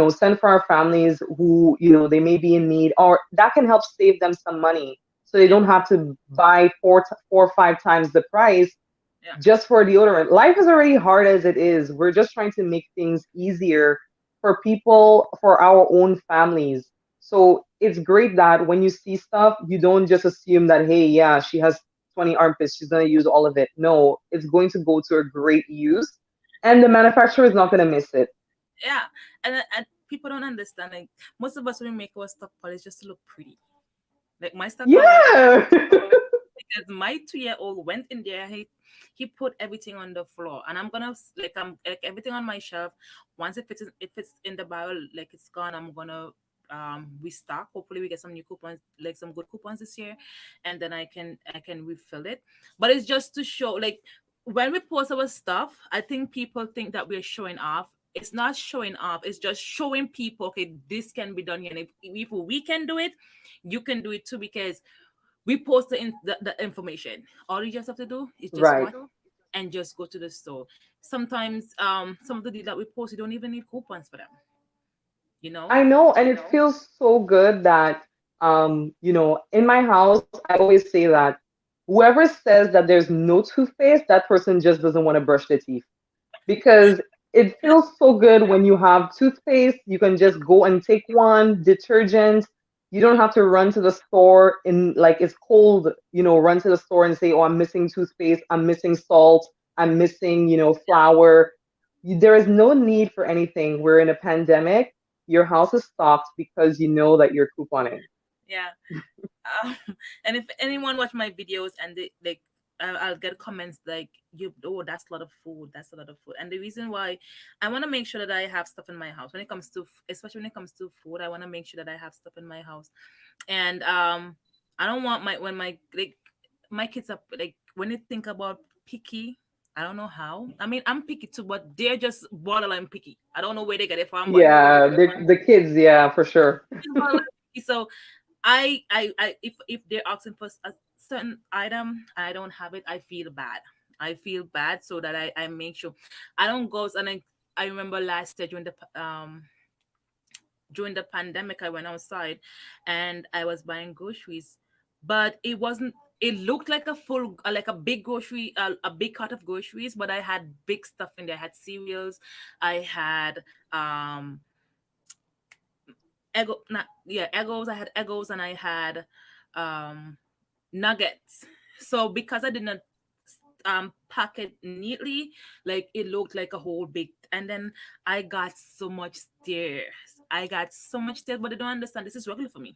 send for our families who, they may be in need, or that can help save them some money, so they Yeah. don't have to buy 4 or 5 times the price Yeah. just for deodorant. Life is already hard as it is. We're just trying to make things easier for people, for our own families. So it's great that when you see stuff, you don't just assume that, hey, yeah, she has 20 armpits, she's going to use all of it. No, it's going to go to a great use, and the manufacturer is not going to miss it. Yeah. And people don't understand. Like, most of us, when we make our stockpile, it's just to look pretty. Like my stockpile right Yeah. because my 2 year old went in there. He put everything on the floor, and I'm gonna like, I'm like, everything on my shelf. Once if it's in the barrel, like it's gone, I'm gonna restock. Hopefully we get some new coupons, like some good coupons this year, and then I can refill it. But it's just to show, like, when we post our stuff, I think people think that we're showing off. It's not showing off, it's just showing people, okay, this can be done here. And if we can do it, you can do it too, because we post the information. All you just have to do is just Right. watch and just go to the store. Sometimes some of the deals that we post, you don't even need coupons for them, you know? I know, and it feels so good that, in my house, I always say that whoever says that there's no toothpaste, that person just doesn't want to brush their teeth, because it feels so good when you have toothpaste. You can just go and take one. Detergent, you don't have to run to the store in, like, it's cold, run to the store and say, oh, I'm missing toothpaste, I'm missing salt, I'm missing, flour. There is no need for anything. We're in a pandemic. Your house is stocked because you know that you're couponing. Yeah. um, and if anyone watch my videos and they like, I'll get comments like, you, oh, that's a lot of food, that's a lot of food. And the reason why, I want to make sure that I have stuff in my house when it comes to especially when it comes to food. I want to make sure that I have stuff in my house. And I don't want my, when my, like, my kids are like, when they think about picky, I don't know how. I mean, I'm picky too, but they're just borderline picky. I don't know where they get it from, but Yeah, the kids, yeah, for sure. it's borderline picky. So I if they're asking for a certain item, I don't have it, I feel bad. I feel bad, so that I make sure I don't go. And I remember last year during the pandemic, I went outside and I was buying groceries, but it wasn't. It looked like a full, like a big grocery, a big cart of groceries, but I had big stuff in there. I had cereals, I had eggo, not yeah, eggos. I had eggos, and I had um nuggets. So because I did not pack it neatly, like it looked like a whole big, and then I got so much stares. I got so much stares, but I don't understand. This is regular for me.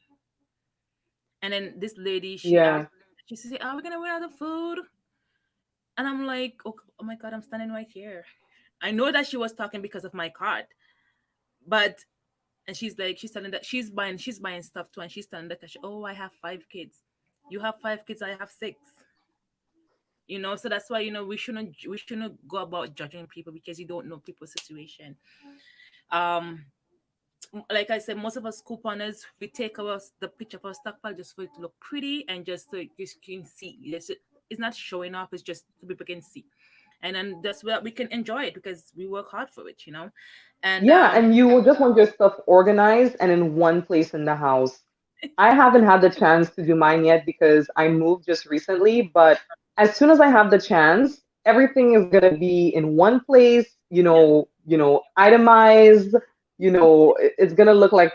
And then this lady, Yeah. she said, "Are we gonna run out of food?" And I'm like, oh my god, I'm standing right here. I know that she was talking because of my card, but and she's like, she's telling that she's buying stuff too, and she's telling the cashier, "Oh, I have 5 kids. You have 5 kids. I have 6." So that's why we shouldn't go about judging people because you don't know people's situation. Um, like I said, most of us couponers, we take the picture of our stockpile just for it to look pretty and just so you can see. It's not showing off. It's just so people can see, and then that's where we can enjoy it because we work hard for it. And Yeah, and you will just want your stuff organized and in one place in the house. I haven't had the chance to do mine yet because I moved just recently, but as soon as I have the chance, everything is gonna be in one place, yeah, itemized, it's gonna look like,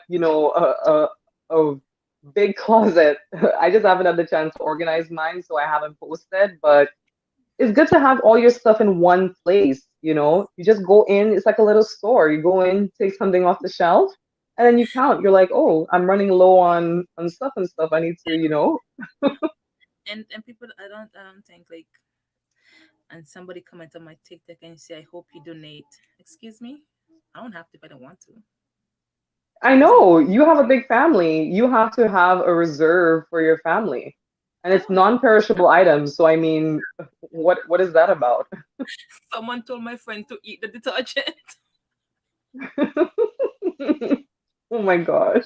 a big closet. I just haven't had the chance to organize mine, so I haven't posted, but it's good to have all your stuff in one place, You just go in, it's like a little store. You go in, take something off the shelf, and then you count. You're like, oh, I'm running low on stuff and stuff. I need to. and people, I don't think like, and somebody comment on my TikTok and say, "I hope you donate." Excuse me, I don't have to if I don't want to. I Is it? know you have a big family. You have to have a reserve for your family. And I it's don't. non-perishable items. So I mean, what is that about? Someone told my friend to eat the detergent. Oh my gosh.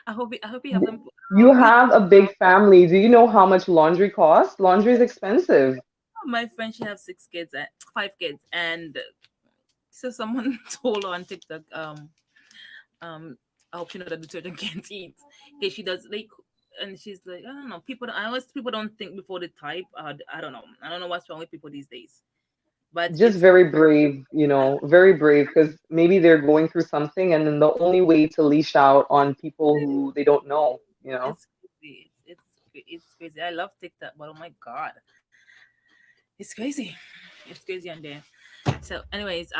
I hope you have them. You have a big family. Do you know how much laundry costs? Laundry is expensive. My friend, she have 6 kids, 5 kids, and so someone told her on TikTok, um, I hope she know that detergent can't eat, because she does like, and she's like, I don't know, I always people don't think before they type. I don't know what's wrong with people these days, but Just very brave, very brave because maybe they're going through something, and then the only way to leash out on people who they don't know. it's crazy. It's crazy. I love TikTok, but oh my god, it's crazy. It's crazy on there. So, anyways,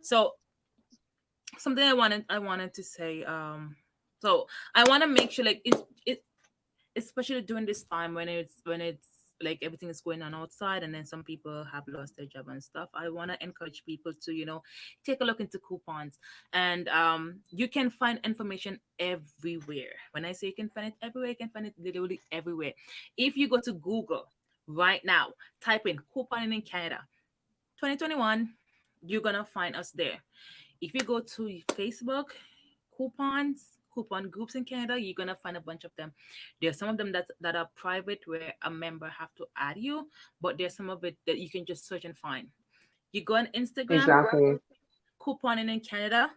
so something I wanted to say, so I want to make sure, like, it especially during this time when it's like everything is going on outside, and then some people have lost their job and stuff. I want to encourage people to take a look into coupons. And you can find information everywhere. When I say you can find it everywhere, you can find it literally everywhere. If you go to Google right now, type in couponing in Canada 2021, you're gonna find us there. If you go to Facebook, coupon groups in Canada, you're gonna find a bunch of them. There's some of them that are private, where a member have to add you, but there's some of it that you can just search and find. You go on Instagram, Exactly. couponing in Canada,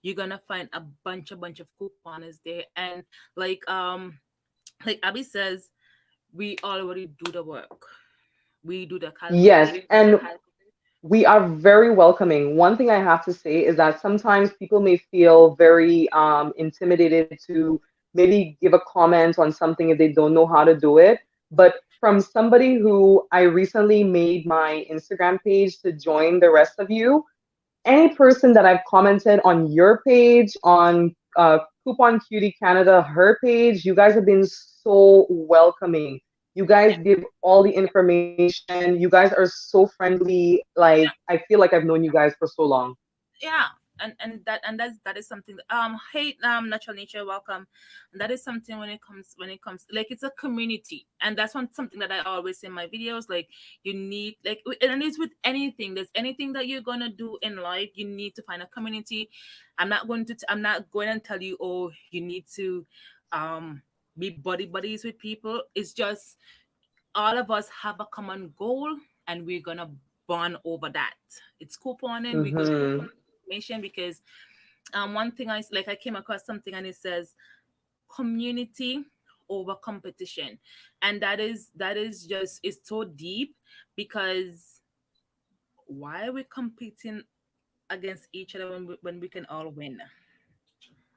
you're gonna find a bunch of couponers there. And like like Abby says, we already do the work. We do the Yes, calculation. and we are very welcoming. One thing I have to say is that sometimes people may feel very intimidated to maybe give a comment on something if they don't know how to do it. But from somebody who I recently made my Instagram page to join the rest of you, any person that I've commented on your page, on Coupon Cutie Canada, her page, you guys have been so welcoming. You guys give all the information. You guys are so friendly. Like, I feel like I've known you guys for so long. Yeah, and that is something that, hey, natural nature, welcome. And that is something, when it comes, like, it's a community. And that's something that I always say in my videos. Like, you need, like, and it's with anything. There's anything that you're gonna do in life, you need to find a community. I'm not going to tell you, oh, you need to um be buddies with people. It's just, all of us have a common goal, and we're gonna bond over that. It's couponing. We're gonna Hmm. information, because one thing I came across something, and it says community over competition. And that is just, it's so deep, because why are we competing against each other when we can all win?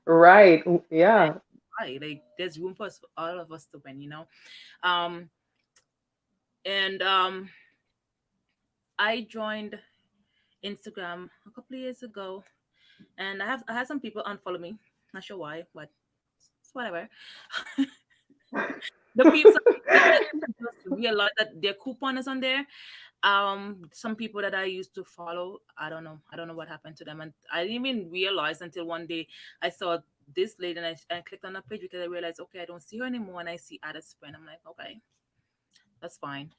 Right. Yeah. Why? Like, there's room for all of us to win. um And I joined Instagram a couple of years ago, and I had some people unfollow me. Not sure why, but it's whatever. The people, some people that just realize that their coupon is on there. Some people that I used to follow, I don't know what happened to them, and I didn't even realize until one day I saw this lady, and I clicked on her page because I realized, okay, I don't see her anymore, and I see Ada's friend. I'm like, okay, that's fine.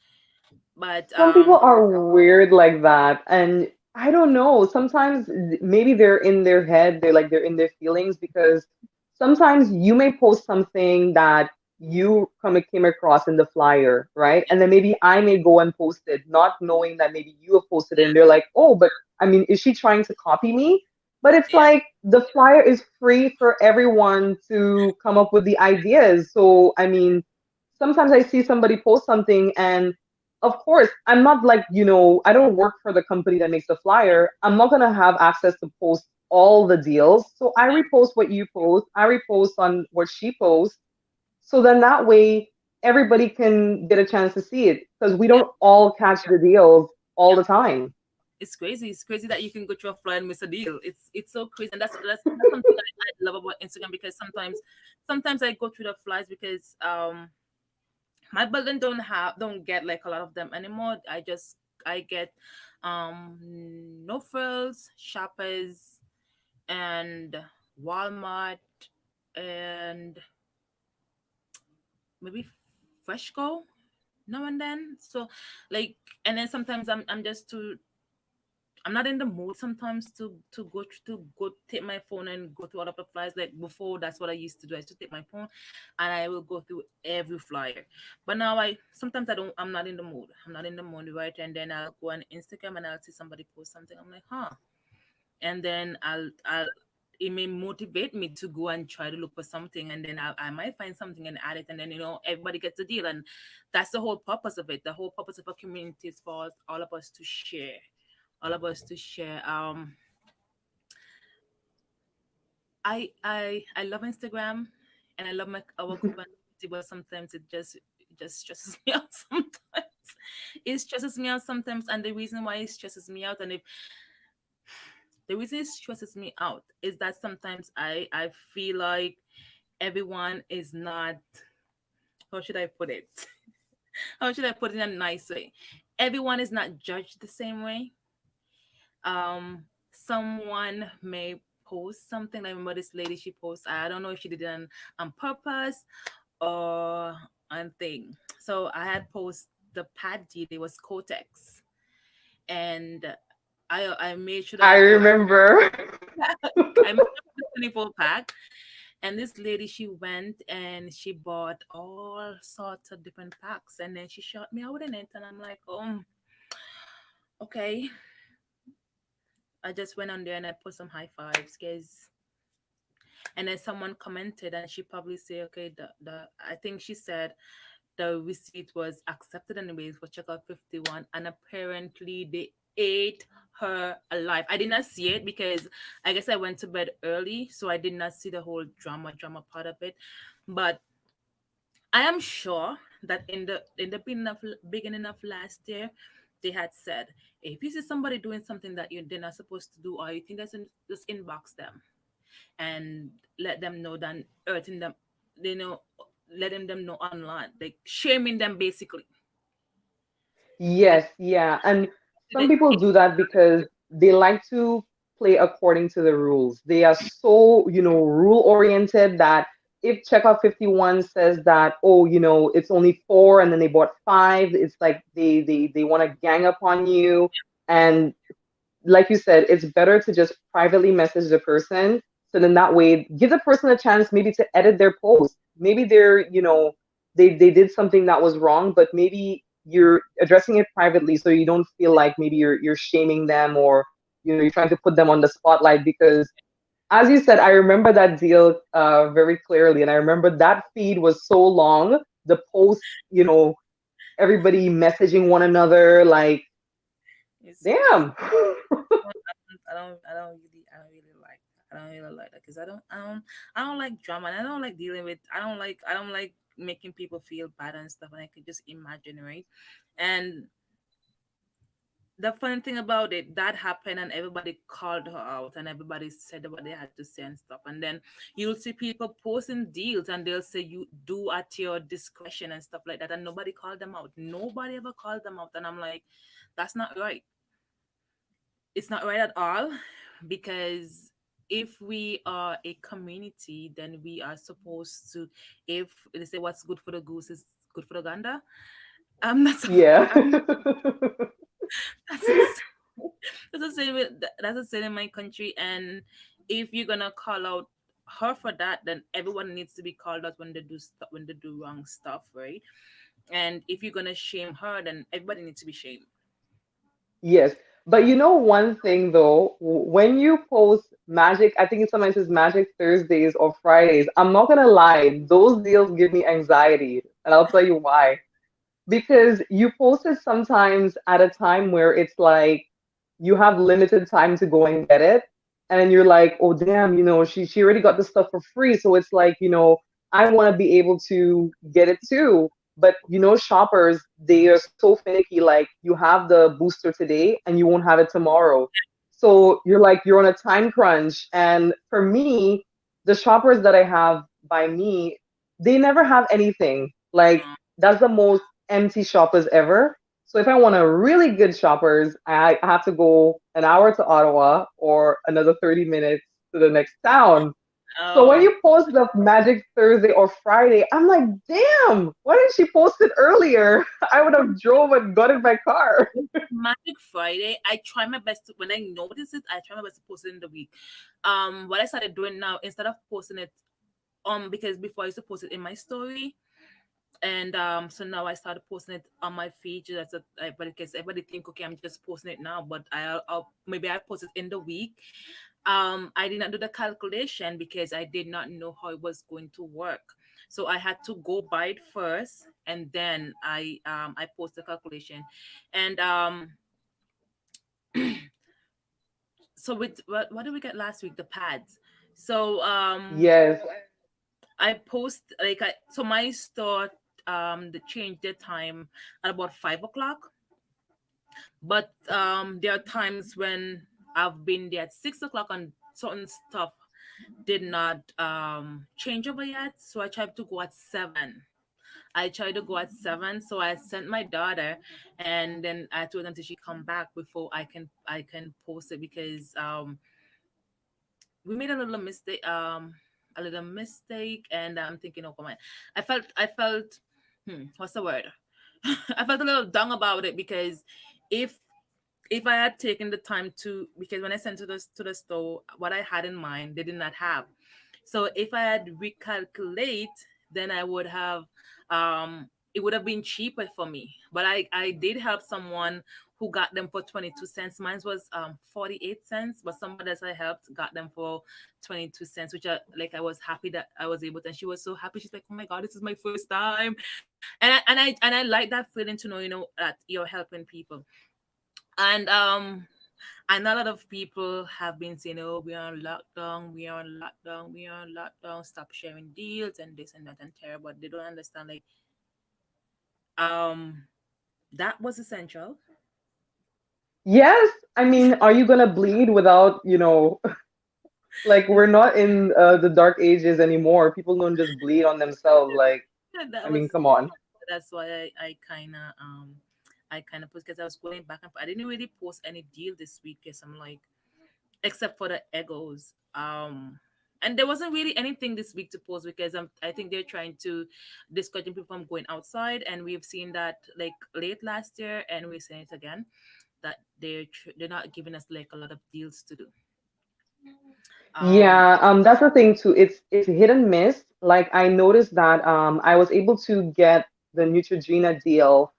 But Some people are weird like that, and I don't know. Sometimes maybe they're in their head, they're in their feelings because sometimes you may post something that you came across in the flyer, right? And then maybe I may go and post it, not knowing that maybe you have posted it, and they're like, "Oh, but I mean, is she trying to copy me?" But it's yeah, like the flyer is free for everyone to come up with the ideas. So, I mean, sometimes I see somebody post something and of course, I'm not like, I don't work for the company that makes the flyer. I'm not going to have access to post all the deals. So I repost what you post, I repost on what she posts. So then that way, everybody can get a chance to see it because we yeah, don't all catch the deals all yeah. the time. It's crazy. It's crazy that you can go through a flyer and miss a deal. It's so crazy, and that's something I love about Instagram because sometimes I go through the flyers because my building don't get like a lot of them anymore. I get no frills, shoppers, and Walmart, and maybe Fresh Go now and then. So like, and then sometimes I'm just too, I'm not in the mood sometimes to go take my phone and go through all of the flyers. Like before, that's what I used to do. I used to take my phone and I will go through every flyer. But now I sometimes I don't. I'm not in the mood. I'm not in the mood, right? And then I'll go on Instagram and I'll see somebody post something. I'm like, huh. And then I'll it may motivate me to go and try to look for something, and then I might find something and add it, and then everybody gets a deal, and that's the whole purpose of it. The whole purpose of a community is for all of us to share, all of us to share. I love Instagram, and I love our community, but sometimes it just stresses me out. Sometimes it stresses me out sometimes, and the reason why it stresses me out, and if the reason it stresses me out is that sometimes I feel like everyone is not, how should I put it? How should I put it in a nice way? Everyone is not judged the same way. Someone may post something. I remember this lady, she posts, I don't know if she did it on purpose or on thing. So I had post the pad deal, it was Kotex. And I made sure that I I put remember. I made sure I put the 24 pack. And this lady, she went and she bought all sorts of different packs, and then she shot me out in it, and I'm like, oh, okay. I just went on there and I put some high fives, guys. And then someone commented, and she probably said, okay, the I think she said the receipt was accepted anyways for checkout 51, and apparently they ate her alive. I did not see it because I guess I went to bed early, so I did not see the whole drama part of it. But I am sure that in the beginning of last year, they had said, if you see somebody doing something that they're not supposed to do, or you think that's just inbox them and let them know that hurting them, you know, letting them know online, like shaming them basically. They, Yes, yeah. And some they, people do that because they like to play according to the rules. They are so, rule oriented that if checkout 51 says that, oh, it's only four and then they bought five, it's like they want to gang up on you. And like you said, it's better to just privately message the person. So then that way, give the person a chance maybe to edit their post. Maybe they did something that was wrong, but maybe you're addressing it privately so you don't feel like maybe you're shaming them or you're trying to put them on the spotlight because as you said, I remember that deal very clearly, and I remember that feed was so long. The post, everybody messaging one another, like, it's crazy. damn. I don't really like that because I don't like drama, and I don't like dealing with. I don't like making people feel bad and stuff, and I could just imagine, right? And the funny thing about it, that happened and everybody called her out and everybody said what they had to say and stuff. And then you'll see people posting deals and they'll say you do at your discretion and stuff like that. And nobody called them out. Nobody ever called them out. And I'm like, that's not right. It's not right at all, because if we are a community, then we are supposed to, if they say what's good for the goose is good for the gander, that's Yeah. that's a, that's a saying that's a saying in my country. And if you're gonna call out her for that, then everyone needs to be called out when they do stuff, when they do wrong stuff, right? And if you're gonna shame her, then everybody needs to be shamed. Yes. But you know one thing though, when you post Magic, I think it sometimes says Magic Thursdays or Fridays, I'm not gonna lie, those deals give me anxiety. And I'll tell you why. Because you post it sometimes at a time where it's like you have limited time to go and get it. And then you're like, oh damn, she already got the stuff for free. So it's like, I want to be able to get it too. But shoppers, they are so finicky, like you have the booster today and you won't have it tomorrow. So you're like, you're on a time crunch. And for me, the shoppers that I have by me, they never have anything. Like that's the most empty shoppers ever. So if I want a really good shoppers, I have to go an hour to Ottawa or another 30 minutes to the next town. So when Oh, you post the Magic Thursday or Friday, I'm like, damn, why didn't she post it earlier? I would have drove and got in my car. Magic Friday, I try my best to, when I notice it, I try my best to post it in the week. What I started doing now, instead of posting it, because before I used to post it in my story, and so now I started posting it on my feed. That's but because everybody think, okay, I'm just posting it now, but I'll maybe I post it in the week. I did not do the calculation because I did not know how it was going to work. So I had to go buy it first, and then I post the calculation, and so with what did we get last week? The pads. So Yes. I post like so my store the change their time at about 5 o'clock, but there are times when I've been there at 6 o'clock and certain stuff did not change over yet, so I tried to go at 7. I tried to go at 7, so I sent my daughter, and then I told her until she come back before I can post it, because we made a little mistake, and I'm thinking, oh come on, I felt what's the word? I felt a little down about it, because if if I had taken the time to, because when I sent to the store, what I had in mind they did not have. So if I had recalculate, then I would have it would have been cheaper for me. But I did help someone who got them for 22 cents. Mine was 48 cents, but somebody else I helped got them for 22 cents, which I was happy that I was able to. And she was so happy. She's like, "Oh my god, this is my first time." And I like that feeling to know, that you're helping people. And a lot of people have been saying, "Oh, we are on lockdown, we are on lockdown, we are on lockdown. Stop sharing deals and this and that and terrible." But they don't understand, like, um, that was essential. Yes. I mean, are you gonna bleed without, like we're not in the dark ages anymore. People don't just bleed on themselves. Like, Yeah, I that mean, was. come on. That's why I kind of post, because I was going back and forth. I didn't really post any deal this week, because I'm like, except for the egos. And there wasn't really anything this week to post, because I think they're trying to discourage people from going outside, and we've seen that like late last year, and we're seeing it again, that they're not giving us like a lot of deals to do. Um, Yeah, that's the thing too. It's hit and miss. Like I noticed that I was able to get the Neutrogena deal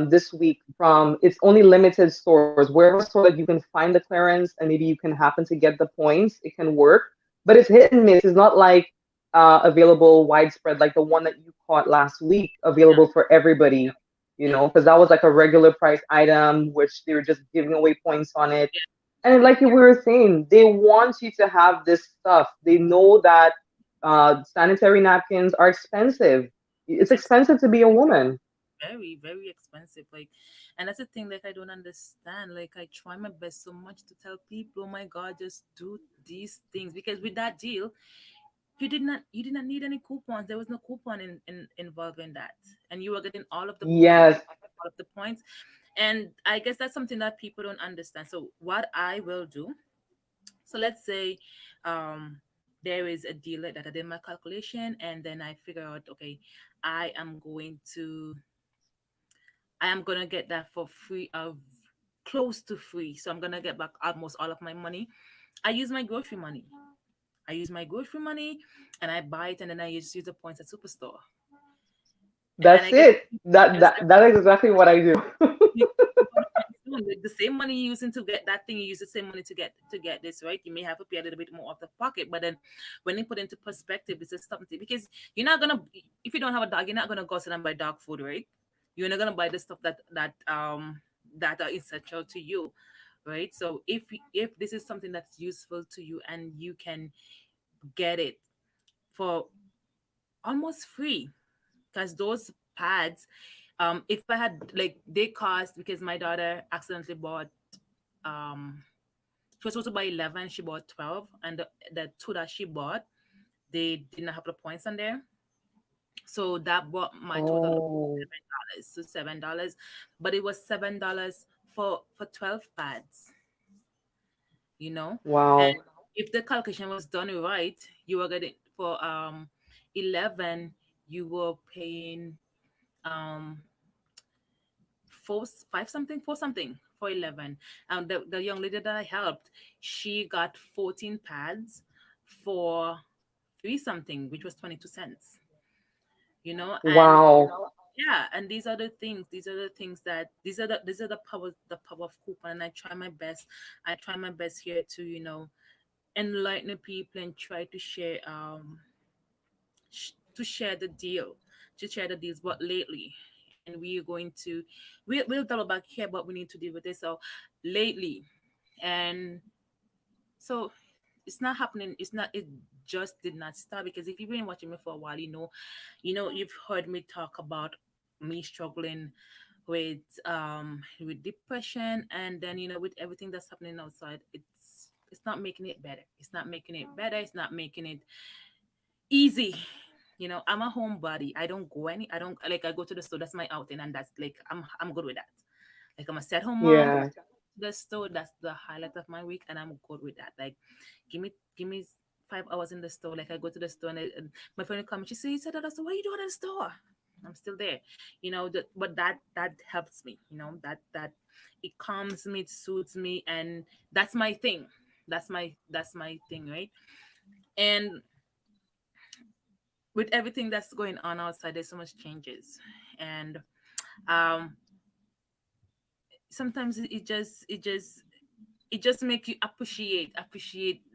this week from it's only limited stores. Wherever store that you can find the clearance and maybe you can happen to get the points, it can work. But it's hit and miss. It's not like available widespread like the one that you caught last week, yeah, available for everybody, yeah, because that was like a regular price item, which they were just giving away points on it. yeah, And like we were saying, they want you to have this stuff. They know that sanitary napkins are expensive. It's It's expensive to be a woman. very, very expensive. Like, and that's the thing, like, I don't understand. Like, I try my best so much to tell people, oh my God, just do these things. Because with that deal, you did not need any coupons. There was no coupon involved in that. And you were getting all of the points, Yes, all of the points. And I guess that's something that people don't understand. So what I will do, so let's say there is a deal that I did my calculation and then I figure out, okay, I am going to I am gonna get that for free of close to free. So I'm gonna get back almost all of my money. I use my grocery money. I use my grocery money and I buy it and then I use the points at Superstore. And then I that's get it. That is exactly what I do. you the same money you're using to get that thing, you use the same money to get this, right? You may have to pay a little bit more off the pocket, but then when you put into perspective, this is something because you're not gonna if you don't have a dog, you're not gonna go sit and buy dog food, right? You're not gonna buy the stuff that are essential to you, right? So if this is something that's useful to you and you can get it for almost free, because those pads, if I had like they cost because my daughter accidentally bought um she was supposed to buy 11, she bought 12, and the two that she bought, they didn't have the points on there, so that brought my total up to Oh, $7. So $7, but it was $7 for 12 pads, you know. And wow. if the calculation was done right, you were getting for 11, you were paying um four, five something, four something for 11. And the young lady that I helped, she got 14 pads for three something, which was 22 cents, you know. And Wow. yeah, and these are the things that these are the power of coupon. And I try my best, here to, enlighten the people and try to share to share the deal, to share the deals. But lately, and we are going to we'll double back here, but we need to deal with this. So lately, and so it's not happening. It's not. It just did not start because if you've been watching me for a while, you've heard me talk about me struggling with depression, and then with everything that's happening outside. It's not making it better. It's not making it better. It's not making it easy. I'm a homebody. I don't like, I go to the store, that's my outing, and that's like, I'm good with that. Like, I'm a set home mom. Yeah. The store, that's the highlight of my week, and I'm good with that. Like, give me 5 hours in the store. Like, I go to the store, and my friend will come and she says, "You said that, so what are you doing at the store?" I'm still there, but that helps me. That it calms me, it soothes me, and that's my thing. That's my thing, right? And with everything that's going on outside, there's so much changes, and um sometimes it just make you appreciate,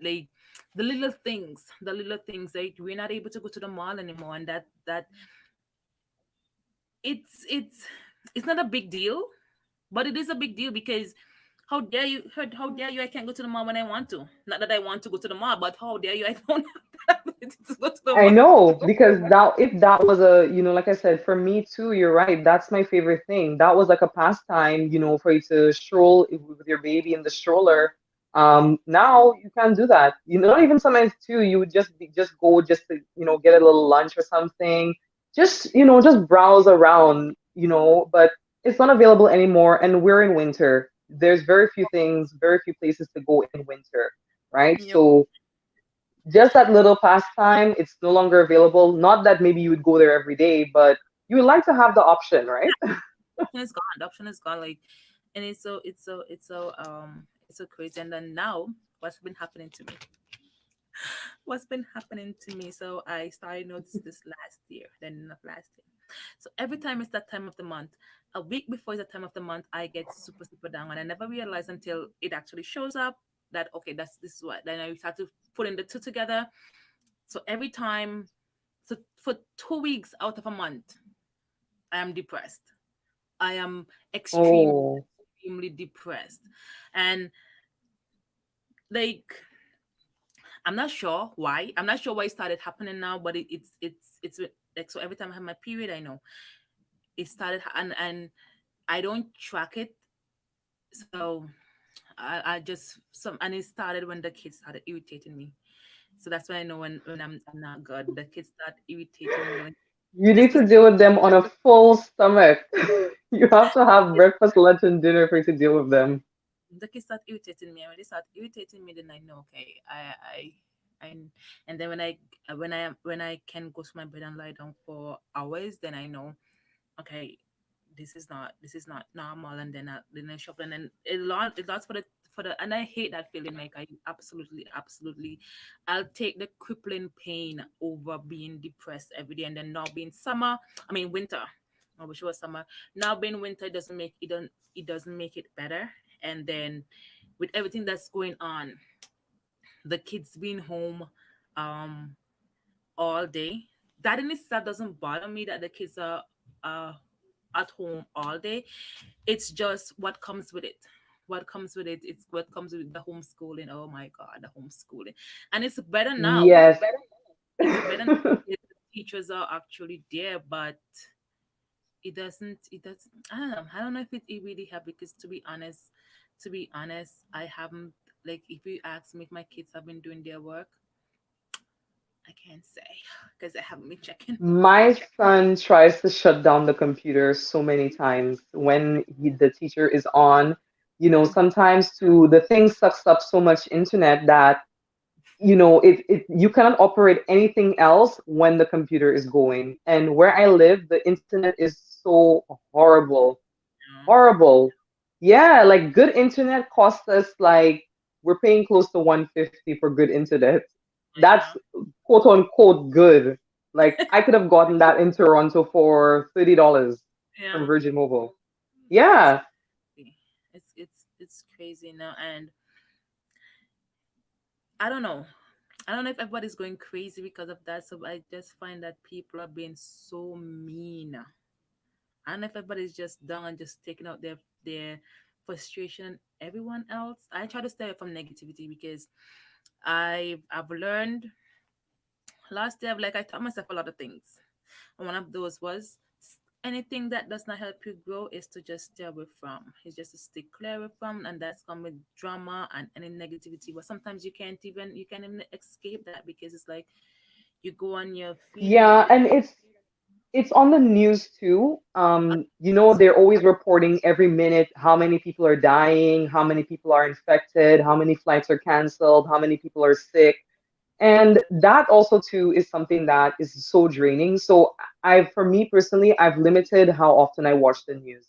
like, the little things, like, we're not able to go to the mall anymore, and that it's not a big deal, but it is a big deal because how dare you, I can't go to the mall when I want to. Not that I want to go to the mall, but how dare you, I don't have the ability to go to the I mall. know because that if that was a, like I said, for me too, you're right. That's my favorite thing. That was like a pastime, for you to stroll with your baby in the stroller. Now you can't do that. Not even sometimes too. You would just go just to, get a little lunch or something. Just browse around, but it's not available anymore. And we're in winter. There's very few things, very few places to go in winter, right? Yep. So just that little pastime, it's no longer available. Not that maybe you would go there every day, but you would like to have the option, right? Option is gone. The option is gone. Like, and it's so crazy. And then now, what's been happening to me? What's been happening to me? So I started notice this last year, then of last year. So every time it's that time of the month, a week before it's the time of the month, I get super super down, and I never realize until it actually shows up that, okay, this is what. Then I start to put in the two together. So every time, so for 2 weeks out of a month, I am depressed. I am extremely, Oh, extremely depressed. And, like, I'm not sure why. I'm not sure why it started happening now, but it's like, so every time I have my period, I know it started, and I don't track it. So I just some, and it started when the kids started irritating me. So that's when I know when I'm not good. The kids start irritating me when You just need to deal with them on a full stomach. You have to have breakfast, lunch, and dinner for you to deal with them. the kids start irritating me. And when they start irritating me, then I know, okay, I, and then when I can go to my bed and lie down for hours, then I know, okay, this is not normal. And then I shop, and then it lasts for the, and I hate that feeling. Like, I absolutely, I'll take the crippling pain over being depressed every day. And then now being summer, I mean winter, I wish it was summer. Now being winter doesn't make it doesn't make it better. And then with everything that's going on, the kids being home um all day, that in itself doesn't bother me, that the kids are uh at home all day. It's just what comes with it. What comes with it, it's what comes with the homeschooling. Oh my god, the homeschooling. And it's better now. Yes. It's better now because the teachers are actually there, but it does, I don't know if it really helped, because to be honest, I haven't, like, if you ask me if my kids have been doing their work, I can't say, because I haven't been checking. My son tries to shut down the computer so many times when the teacher is on. You know, Yeah. sometimes too, the thing sucks up so much internet that, you know, you cannot operate anything else when the computer is going. And where I live, the internet is so horrible. Yeah. Horrible. Yeah, like good internet costs us like we're paying close to 150 for good internet. That's Yeah. quote unquote good. Like I could have gotten that in Toronto for $30 from Yeah. Virgin Mobile. It's Yeah. crazy. It's crazy now. And I don't know. I don't know if everybody's going crazy because of that. So I just find that people are being so mean. I don't know if everybody's just down and just taking out their frustration on everyone else. I try to stay away from negativity, because I've learned last year, like, I taught myself a lot of things. And one of those was, anything that does not help you grow is to just stay away from. It's just to stay clear away from, and that's come with drama and any negativity. But sometimes you can't even escape that, because it's like you go on your feed and Yeah, and it's on the news too. You know, they're always reporting every minute how many people are dying, how many people are infected, how many flights are canceled, how many people are sick. And that also too is something that is so draining. So for me personally, I've limited how often I watch the news.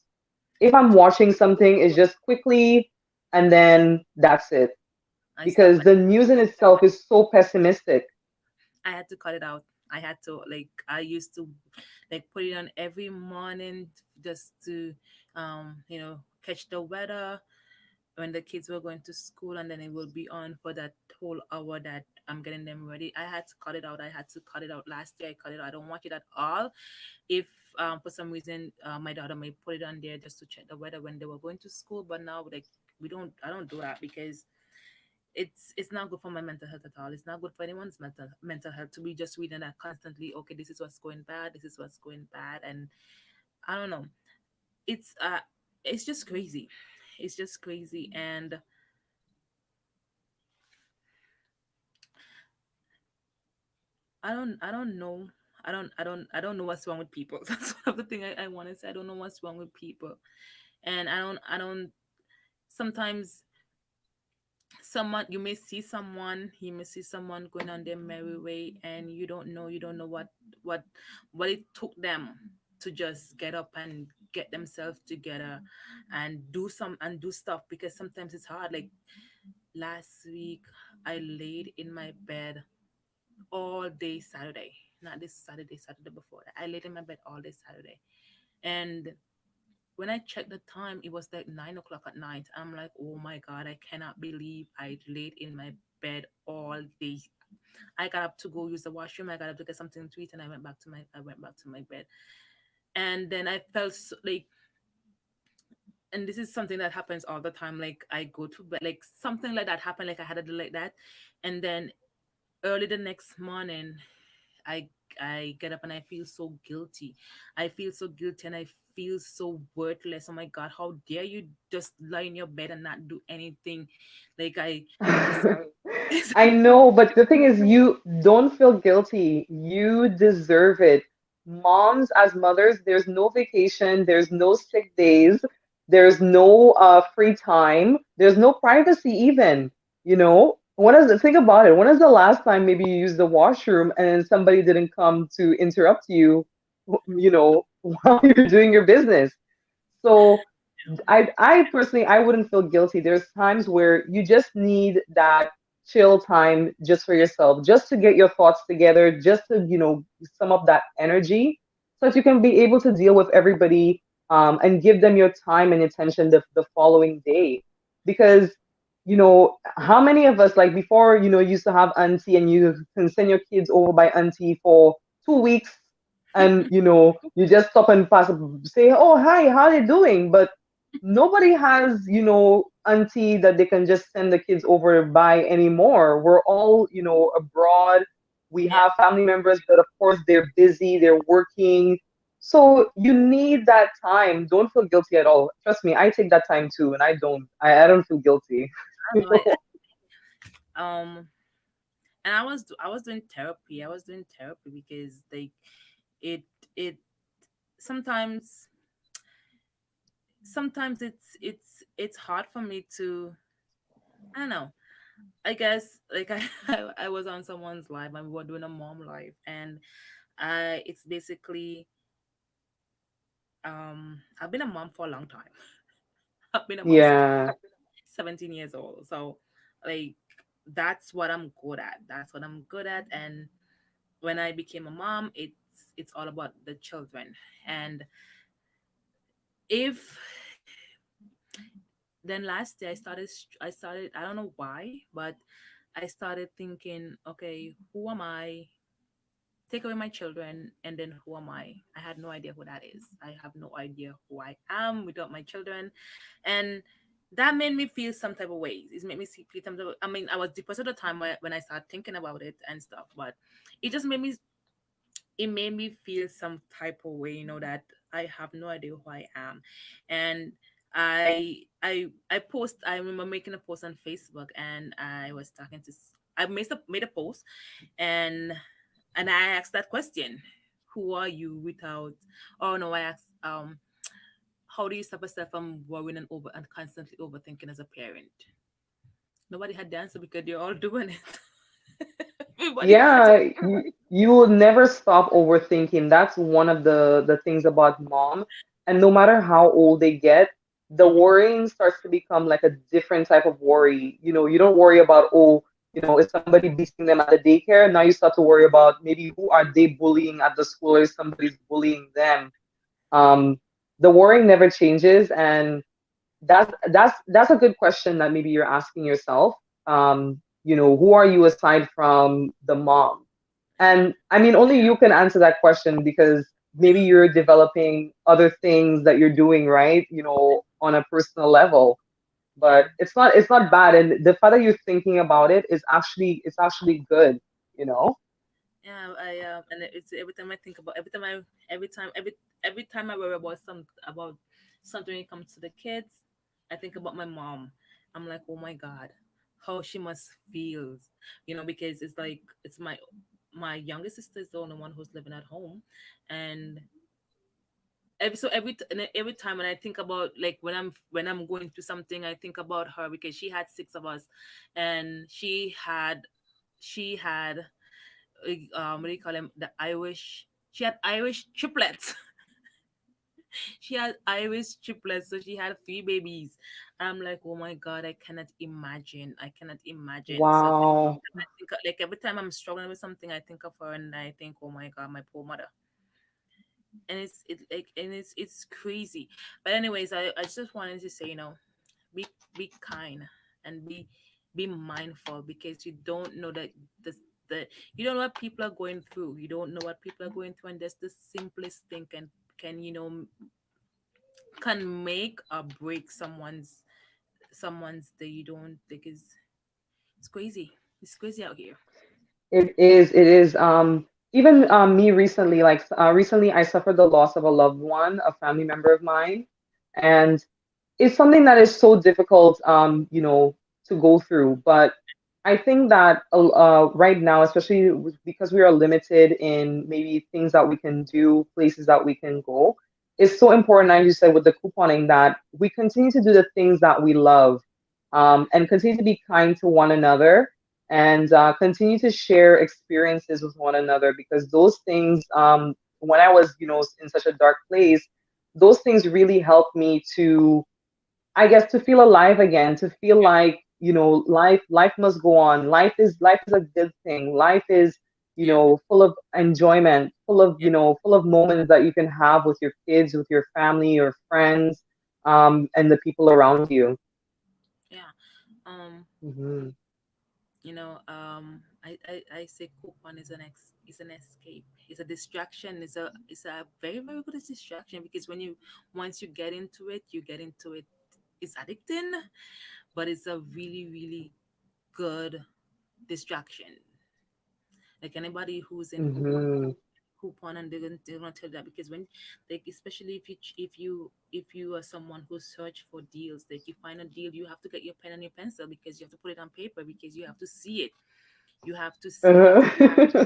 If me I'm too. watching something, it's just quickly and then that's it. I stopped. Because the news in itself is so pessimistic. I had to cut it out. I had to, like, I used to, like, put it on every morning just to catch the weather when the kids were going to school, and then it will be on for that whole hour that I'm getting them ready. I had to cut it out. I had to cut it out last year. I cut it out. I don't watch it at all. If for some reason my daughter may put it on there just to check the weather when they were going to school, but now, like, we don't I don't do that, because it's not good for my mental health at all. It's not good for anyone's mental health to be just reading that constantly. Okay, this is what's going bad. This is what's going bad, and I don't know. It's uh, it's just crazy. It's just crazy, and I don't know. I don't know what's wrong with people. That's one of the thing I want to say. I don't know what's wrong with people, and I don't. Sometimes someone, you may see someone going on their merry way, and you don't know what what it took them to just get up and get themselves together and do stuff, because sometimes it's hard. Like, last week, I laid in my bed all day Saturday. Not this Saturday, Saturday before that. I laid in my bed all day Saturday, and when I checked the time, it was like 9 o'clock at night. I'm like, oh my god, I cannot believe I laid in my bed all day. I got up to go use the washroom. I got up to get something to eat, and I went back to my bed. And then I felt so, like, and this is something that happens all the time. Like, I go to bed, like, something like that happened. Like, I had a day like that, and then early the next morning, I get up and I feel so guilty. I feel so guilty and I feel so worthless. Oh my god, how dare you just lie in your bed and not do anything? Like it's, it's I know, but the thing is, you don't feel guilty. You deserve it. Moms, as mothers, there's no vacation, there's no sick days, there's no free time, there's no privacy even. You know, think about it? When is the last time maybe you used the washroom and somebody didn't come to interrupt you, you know, while you're doing your business? So I personally I wouldn't feel guilty. There's times where you just need that chill time just for yourself, just to get your thoughts together, just to, sum up that energy so that you can be able to deal with everybody and give them your time and attention the following day. Because, how many of us, like before, used to have auntie and you can send your kids over by auntie for 2 weeks and you just stop and pass say, oh hi, how are you doing? But nobody has, auntie that they can just send the kids over by anymore. We're all, abroad. We yeah. have family members, but of course they're busy, they're working. So you need that time. Don't feel guilty at all. Trust me, I take that time too, and I don't feel guilty. I don't know. Um and I was doing therapy. I was doing therapy because like it it sometimes it's hard for me to, I don't know. I guess like I was on someone's live and we were doing a mom live, and it's basically I've been a mom for a long time. I've been a mom since Yeah. 17 years old. So like that's what I'm good at. That's what I'm good at. And when I became a mom, it's all about the children. And if then last year I started, I don't know why, but I started thinking, okay, who am I? Take away my children, and then who am I had no idea who that is. I have no idea who I am without my children. And that made me feel some type of ways. It made me feel some type of, I mean, I was depressed at the time when I started thinking about it and stuff, but it just made me feel some type of way, that I have no idea who I am. And I remember making a post on Facebook, and I was talking to I made a post, and I asked that question, who are you without, oh no, I asked, how do you stop yourself from worrying and constantly overthinking as a parent? Nobody had the answer because they're all doing it. Everybody knows. Yeah, you will never stop overthinking. That's one of the things about mom. And no matter how old they get, the Mhm. worrying starts to become like a different type of worry. You don't worry about, oh, is somebody beating them at the daycare? Now you start to worry about maybe who are they bullying at the school or if somebody's bullying them. Um, the worrying never changes, and that's a good question that maybe you're asking yourself. Who are you aside from the mom? And I mean, only you can answer that question because maybe you're developing other things that you're doing, right? On a personal level. But Yeah. it's not bad, and the fact that you're thinking about it is actually good. You know? Yeah, and it's every time I think about, every time I worry about something when it comes to the kids, I think about my mom. I'm like, oh my god, how she must feel, because it's like it's my youngest sister is the only one who's living at home, and every time when I think about, like, when I'm going through something, I think about her because she had six of us, and she had what do you call them, the Irish, she had Irish triplets. She had Irish triplets, so she had three babies. I'm like, oh my god, I cannot imagine. So Wow. I think, like, every time I'm struggling with something, I think of her and I think, oh my god, my poor mother. And it's crazy. But anyways, I just wanted to say, be kind, and be mindful, because you don't know that the you don't know what people are going through. You don't know what people are going through, and that's the simplest thing can make or break someone's day. You don't think it's crazy. It's crazy out here. It is. It is. even me recently, like recently I suffered the loss of a loved one, a family member of mine, and it's something that is so difficult, to go through. But I think that right now, especially because we are limited in maybe things that we can do, places that we can go, it's so important, as you said, with the couponing, that we continue to do the things that we love, and continue to be kind to one another, and continue to share experiences with one another, because those things, when I was, in such a dark place, those things really helped me to, I guess, to feel alive again, to feel like, life must go on. Life is a good thing. Life is, Yeah, full of enjoyment, yeah, full of moments that you can have with your kids, with your family, your friends, and the people around you. yeah. Um, Hmm. I say coupon is is an escape. It's a distraction. It's a very very good distraction, because when you once you get into it, you get into it. It's addicting, but it's a really really good distraction. Like anybody who's in Hmm. coupon, and they're gonna tell that, because when, like, especially if you are someone who search for deals, like you find a deal, you have to get your pen and your pencil, because you have to put it on paper, because you have to see it. You have to Uh-huh.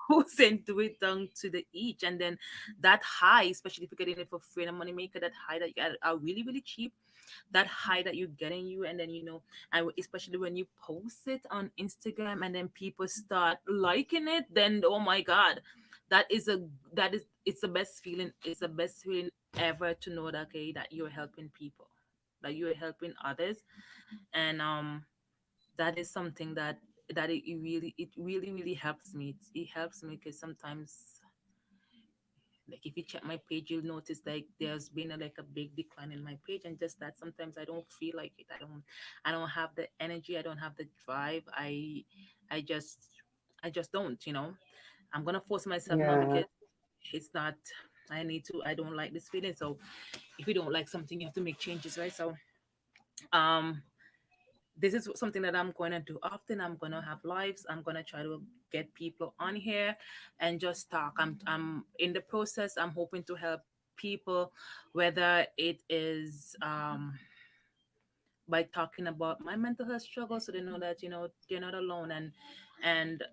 goes into it down to the each, and then that high, especially if you're getting it for free and a money maker, that high that you get are really really cheap, that high that you're getting you, and then and especially when you post it on Instagram and then people start liking it, then oh my god, that is a that is it's the best feeling. It's the best feeling ever, to know that, okay, that you're helping people, that you're helping others. And that is something that it really really helps me. It helps me, because sometimes, like, if you check my page, you'll notice like there's been like a big decline in my page, and just that sometimes I don't feel like it. I don't have the energy, I don't have the drive. I just I just don't, I'm gonna force myself now, Yeah. because it's not, I don't like this feeling. So if you don't like something, you have to make changes, right? So um this is something that I'm going to do often. I'm going to have lives. I'm going to try to get people on here and just talk. I'm in the process. I'm hoping to help people, whether it is by talking about my mental health struggles, so they know that they're not alone, and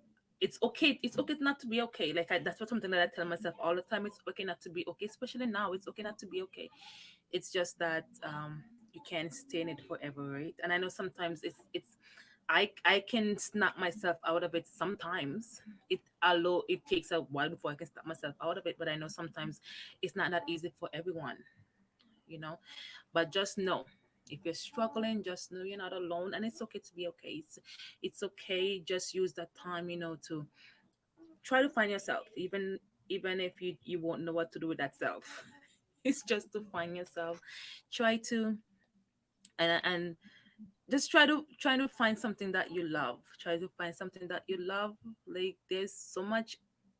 it's okay. It's okay not to be okay. That's what something that I tell myself all the time. It's okay not to be okay, especially now. It's okay not to be okay. It's just that you can't stay in it forever, right? And I know sometimes it's I can snap myself out of it sometimes. Although it takes a while before I can snap myself out of it, but I know sometimes it's not that easy for everyone, you know. But just know, if you're struggling, just know you're not alone, and it's okay to be okay. It's okay. Just use that time, to try to find yourself, even if you won't know what to do with that self. It's just to find yourself. Try to and just try to find something that you love. Try to find something that you love. Like, there's so much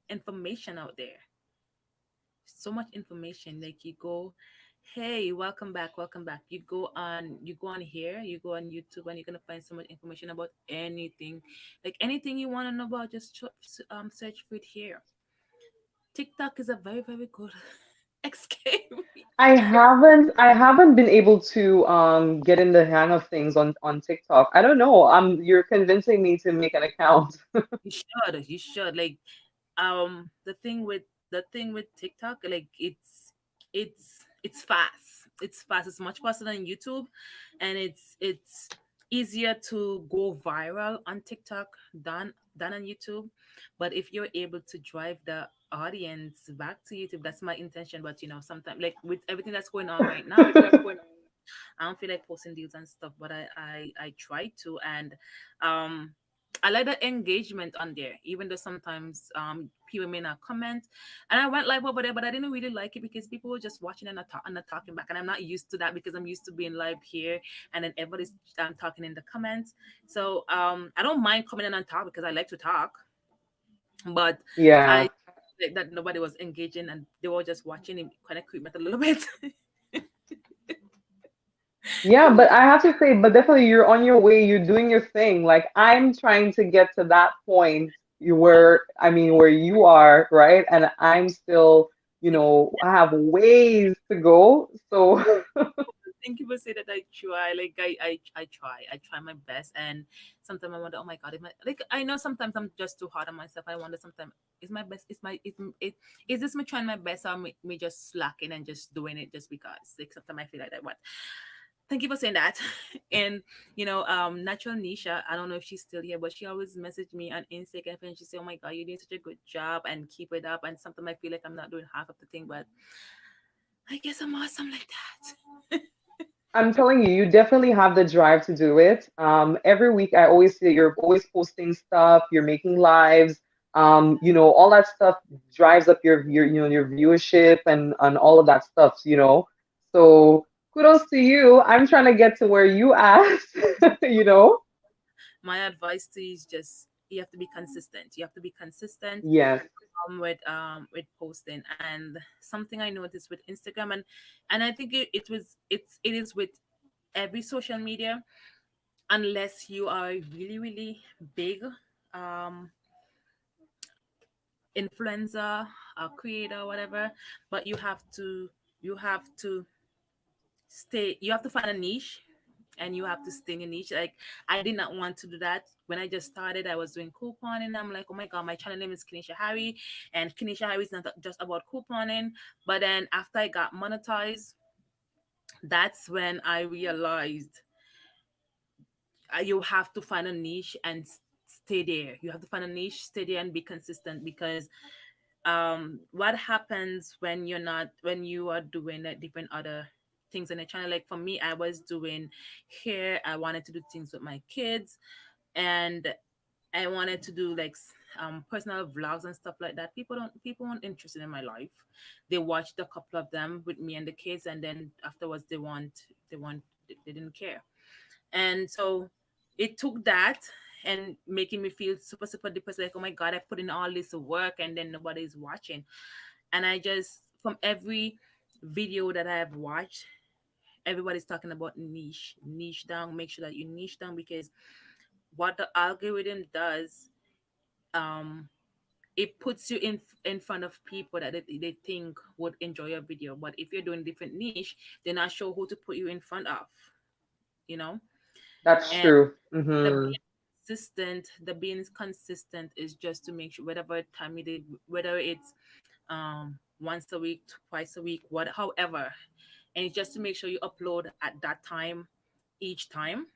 information out there, so much information. Like, you go, hey, welcome back, you go on here, you go on YouTube, and you're gonna find so much information about anything. Like, anything you want to know about, just search for it here. TikTok is a very very good escape. I haven't been able to get in the hang of things on TikTok. I don't know. You're convincing me to make an account. You should, like, the thing with TikTok, like, it's fast. It's fast. It's much faster than YouTube, and it's easier to go viral on TikTok than on YouTube. But if you're able to drive the audience back to YouTube, that's my intention. But sometimes, like, with everything that's going on right now, I don't feel like posting deals and stuff, but I try to. And um I like the engagement on there, even though sometimes people may not comment. And I went live over there, but I didn't really like it, because people were just watching and not talking back, and I'm not used to that, because I'm used to being live here and then everybody's talking in the comments. So I don't mind coming in and talk, because I like to talk, but I Yeah. like that nobody was engaging, and they were just watching. It kind of creeped me out a little bit. Yeah, It but was. I have to say, but definitely you're on your way, you're doing your thing. Like I'm trying to get to that point. you I where I mean where you are, right? And I'm still, like I have ways to go. So thank you for saying that. I try, like I try my best, and sometimes I wonder, oh my god, am I, like I know sometimes I'm just too hard on myself. I wonder sometimes is my best is this me trying my best, or me just slacking and just doing it just because? Like sometimes I feel like that. What? Thank you for saying that. And Natural Nisha, I don't know if she's still here, but she always messaged me on Instagram and she said, oh my god, you're doing such a good job and keep it up. And sometimes I feel like I'm not doing half of the thing, but I guess I'm awesome like that. I'm telling you, you definitely have the drive to do it. Every week, I always see that you're always posting stuff, you're making lives. All that stuff drives up your viewership and all of that stuff. So kudos to you. I'm trying to get to where you asked. You know. My advice to you is just you have to be consistent. You have to be consistent Yes, with posting. And something I noticed with Instagram, and I think it is with every social media, unless you are a really really big um influencer, a creator, whatever. But you have to find a niche, and you have to stay in your niche. Like I did not want to do that when I just started. I was doing couponing. I'm like, oh my god, my channel name is Kinesha Harry, and Kinesha Harry is not just about couponing. But then after I got monetized, that's when I realized you have to find a niche and stay there. You have to find a niche, stay there, and be consistent. Because what happens when you are doing different other things on the channel? Like for me, I was doing hair. I wanted to do things with my kids, and I wanted to do like personal vlogs and stuff like that. People weren't interested in my life. They watched a couple of them with me and the kids, and then afterwards they didn't care. And so it took that and making me feel super super depressed, like oh my god, I put in all this work and then nobody's watching. And I just, from every video that I have watched, everybody's talking about niche down. Make sure that you niche down, because what the algorithm does, um it puts you in front of people that they think would enjoy your video. But if you're doing different niche, they're not sure who to put you in front of, you know. that's And true. the Hmm. being consistent is just to make sure whatever time you did, whether it's once a week, twice a week, what however, and it's just to make sure you upload at that time each time.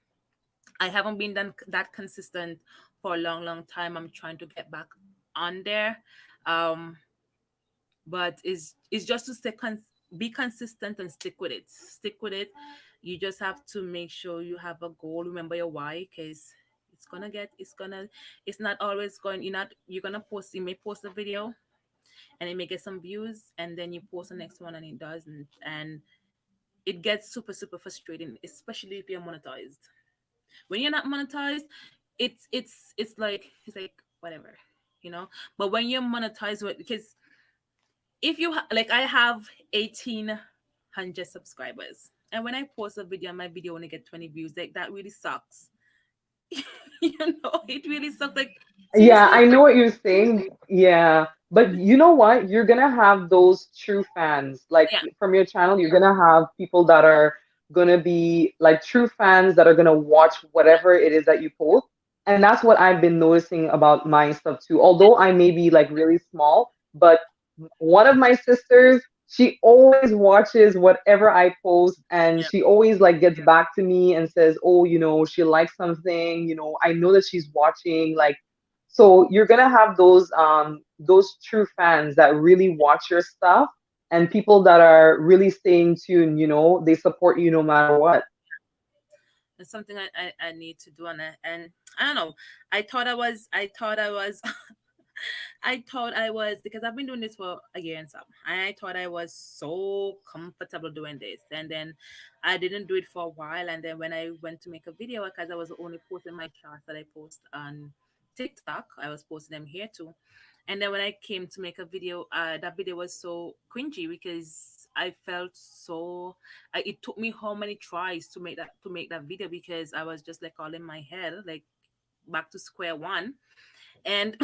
I haven't been done that consistent for a long long time. I'm trying to get back on there. um but it's just to be consistent and stick with it. You just have to make sure you have a goal, remember your why, because it's not always going, you're gonna post, you may post a video and it may get some views, and then you post the next one and it doesn't, and it gets super super frustrating, especially if you're monetized. When you're not monetized, it's like whatever, you know. But when you're monetized, because if like I have 1,800 subscribers, and when I post a video and my video only get 20 views, like that really sucks. It really sucks. Like Yeah, seriously. I know what you're saying. Yeah. But you know what? You're gonna have those true fans. Like Yeah, from your channel, you're gonna have people that are gonna be like true fans that are gonna watch whatever it is that you post. And that's what I've been noticing about my stuff too. Although I may be like really small, but one of my sisters, she always watches whatever I post and yeah. she always like gets back to me and says, "Oh, she likes something, I know that she's watching." Like, so you're gonna have those true fans that really watch your stuff and people that are really staying tuned, they support you no matter what. It's something I need to do, and I don't know. I thought I was I thought I was, because I've been doing this for a year and some. And I thought I was so comfortable doing this. And then I didn't do it for a while. And then when I went to make a video, because I was only posting my charts that I post on TikTok, I was posting them here too. And then when I came to make a video, that video was so cringy, because I felt so. It took me how many tries to make that video, because I was just like all in my head, like back to square one. And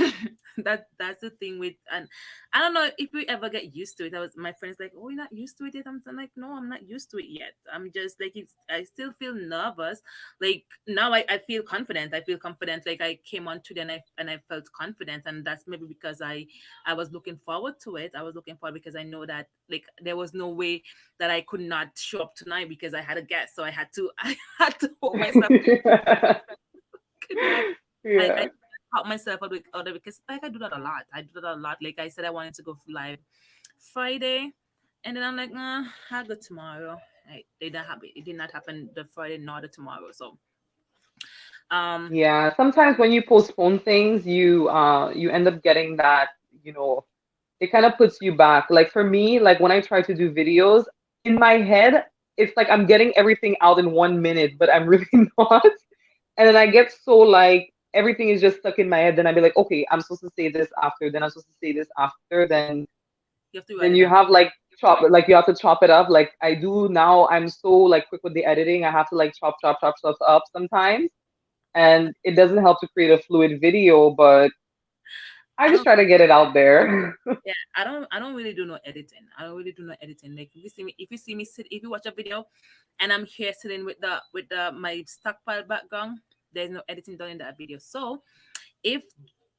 that's the thing with, and I don't know if we ever get used to it. I was My friends like, oh, you're not used to it yet. I'm like, no, I'm not used to it yet. I'm just like, I still feel nervous. Like now I feel confident. I feel confident. Like I came on today and I felt confident, and that's maybe because I was looking forward to it. I was looking forward because I know that like there was no way that I could not show up tonight because I had a guest, so I had to I had to hold myself. Could not. I Yeah. caught myself out with other because like I do that a lot. I do that a lot. Like I said, I wanted to go live Friday, and then I'm like, I'll go tomorrow. It didn't happen. It did not happen the Friday nor the tomorrow. So um, Yeah, sometimes when you postpone things, you end up getting that, you know, it kind of puts you back. Like for me, like when I try to do videos, in my head, it's like I'm getting everything out in 1 minute, but I'm really not. And then I get so like everything is just stuck in my head. Then I'd be like, okay, I'm supposed to say this after, then I'm supposed to say this after, you have to write then it you down. have like like you have to chop it up. Like I do now, I'm so like quick with the editing. I have to like chop stuff up sometimes. And it doesn't help to create a fluid video, but I I just don't. try to get it out there. Yeah, I don't really do no editing. I don't really do no editing. Like if you watch a video, and I'm here sitting with the my stockpile background, there's no editing done in that video. So if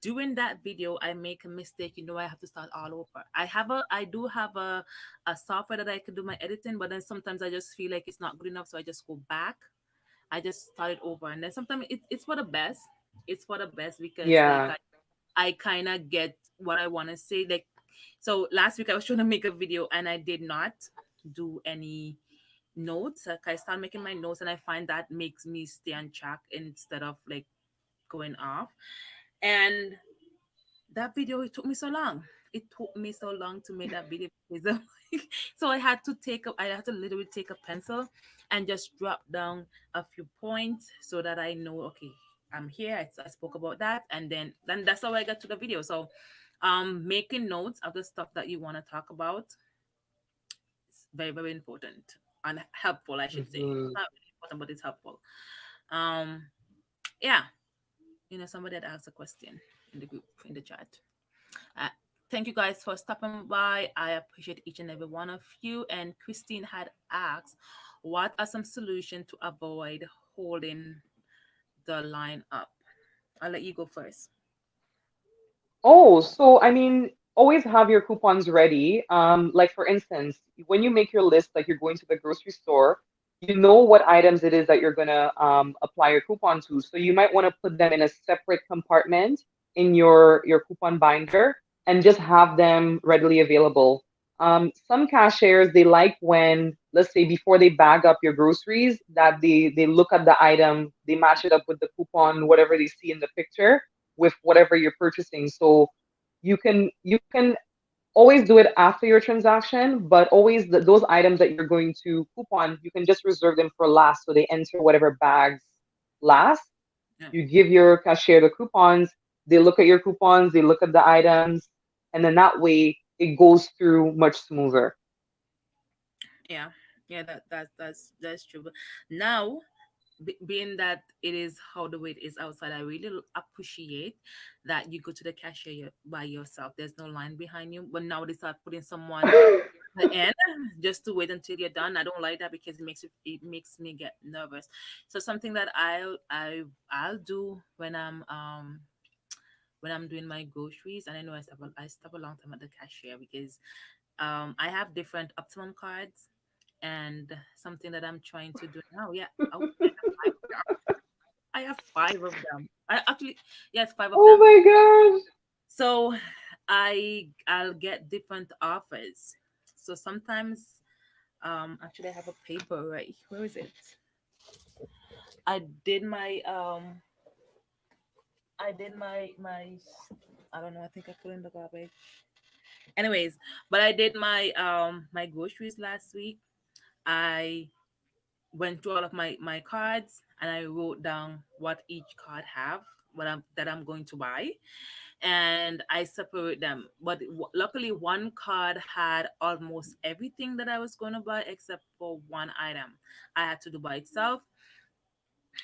doing that video I make a mistake, I have to start all over. I do have a software that I can do my editing, but then sometimes I just feel like it's not good enough, so I just go back. I just start it over, and then sometimes it's for the best. It's for the best because like Yeah. I kind of get what I want to say. Like, so last week I was trying to make a video and I did not do any notes. Like I start making my notes and I find that makes me stay on track instead of like going off. And that video, it took me so long. It took me so long to make that video because so I had to literally take a pencil and just drop down a few points so that I know, okay, I'm here. I spoke about that, and then that's how I got to the video. So making notes of the stuff that you want to talk about is very, very important and helpful, I should say. Hmm. Not really important, but it's helpful. Um yeah, somebody had asked a question in the group, in the chat. Uh, Thank you guys for stopping by. I appreciate each and every one of you. And Christine had asked, what are some solutions to avoid holding the line up? I'll let you go first. Oh, so I mean, always have your coupons ready. Like for instance, when you make your list, like you're going to the grocery store, you know what items it is that you're gonna apply your coupon to. So you might want to put them in a separate compartment in your coupon binder and just have them readily available. Some cashiers, they like when, let's say, before they bag up your groceries, that they look at the item, they match it up with the coupon, whatever they see in the picture with whatever you're purchasing. So you can always do it after your transaction, but always those items that you're going to coupon, you can just reserve them for last, so they enter whatever bags last. Yeah, You give your cashier the coupons, they look at your coupons, they look at the items, and then that way it goes through much smoother. yeah, yeah. That's true. But now, being that it is how the way it is outside, I really appreciate that you go to the cashier by yourself. There's no line behind you. But now they start putting someone at the end just to wait until you're done. I don't like that because it makes me get nervous. So something that I'll do when I'm doing my groceries, and I know I stop a long time at the cashier because I have different optimum cards, and something that I'm trying to do now. Yeah. Oh, I have five of them. I actually, yes, five of Oh them. my gosh. So I'll get different offers. So sometimes, actually I have a paper right. Where is it? I did my I did my I don't know. I think I put in the garbage. Anyways, but I did my groceries last week. I went through all of my cards and I wrote down what each card have, I'm going to buy, and I separate them. But luckily, one card had almost everything that I was going to buy except for one item I had to do by itself.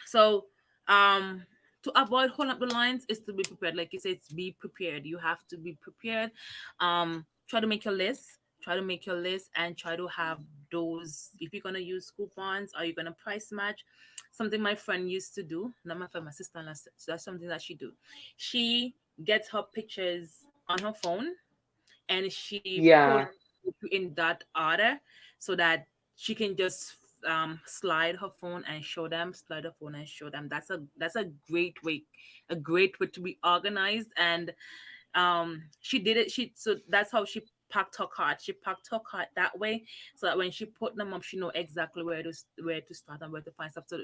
So, um, to avoid holding up the lines is to be prepared. Like you said, it's be prepared. You have to be prepared. Try to make your list. Try to make your list and try to have those. If you're gonna use coupons, are you gonna price match? Something my friend used to do. Not my friend, my sister. So that's something that she do. She gets her pictures on her phone and she put Yeah. in that order so that she can just slide her phone and show them, slide her phone and show them. That's a great way, a great way to be organized. And she did it. She so that's how she packed her cart. She packed her cart that way so that when she put them up, she know exactly where to start and where to find stuff. So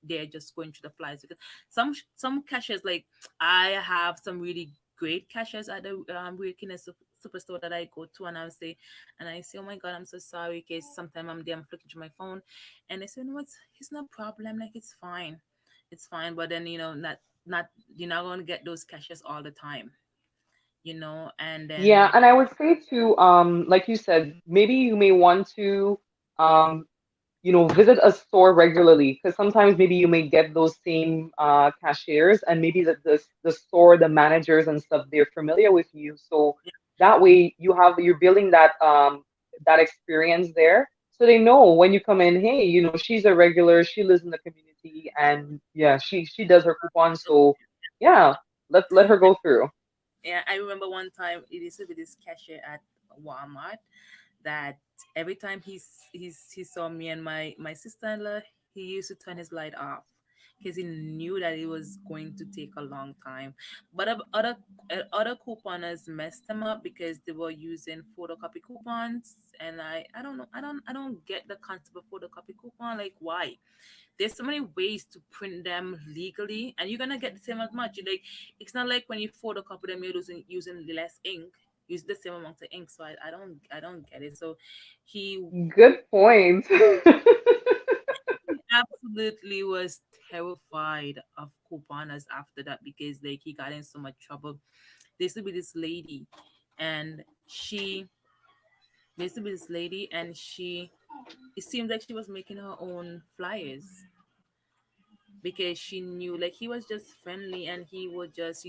they're just going through the flies because some cashiers, like I have some really great cashiers at the working as superstore that I go to, and I say, oh my god, I'm so sorry because sometimes I'm there, I'm flicking through my phone, and they say, no, it's no problem, like it's fine. But then not you're not going to get those cashiers all the time, and Yeah, then and I would say too, like you said, maybe you may want to um, visit a store regularly because sometimes maybe you may get those same cashiers and maybe the store, the managers and stuff, they're familiar with you. So that way you're building that experience there. So they know when you come in, hey, she's a regular, she lives in the community and yeah, she does her coupon. So yeah, let her go through. yeah, I remember one time it used to be this cashier at Walmart that every time he saw me and my sister-in-law, he used to turn his light off because he knew that it was going to take a long time. But other couponers messed him up because they were using photocopy coupons, and I don't know, I don't get the concept of photocopy coupon. Like, why? There's so many ways to print them legally and you're gonna get the same as much. Like, it's not like when you photocopy them you're using less ink, use the same amount of ink. So I don't get it. So he Good point. absolutely was terrified of couponers after that because like he got in so much trouble. There used to be this lady and she there used to be this lady and she it seemed like she was making her own flyers because she knew like he was just friendly and he would just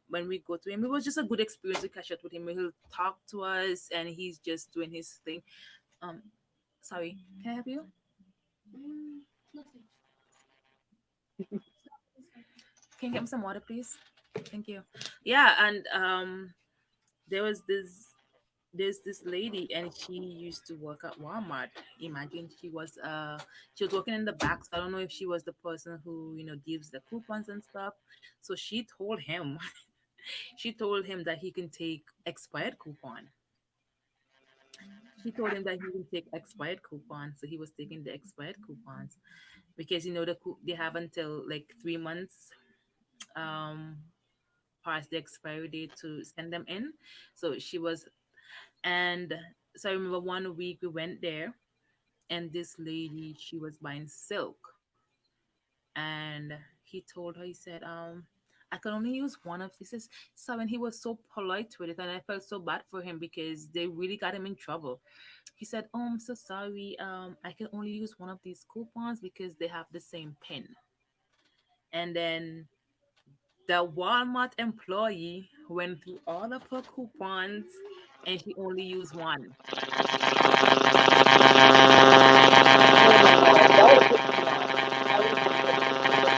when we go to him, it was just a good experience to catch up with him. He'll talk to us and he's just doing his thing. um Sorry, can I help you? Can you get me some water, please? Thank you. Yeah. And there was there's this lady and she used to work at Walmart. Imagine she was working in the back. So I don't know if she was the person who gives the coupons and stuff. So she told him she told him that he can take expired coupon. She told him that he can take expired coupons. So he was taking the expired coupons because they have until like 3 months um past the expiry date to send them in. So she was and so I remember one week we went there and this lady, she was buying silk, and he told her, he said, I can only use one of these. So when he was so polite with it, and I felt so bad for him because they really got him in trouble. He said, oh, I'm so sorry, I can only use one of these coupons because they have the same pin. And then the Walmart employee went through all of her coupons and she only used one. Oh my God, that would piss me off. I would have been like, oh,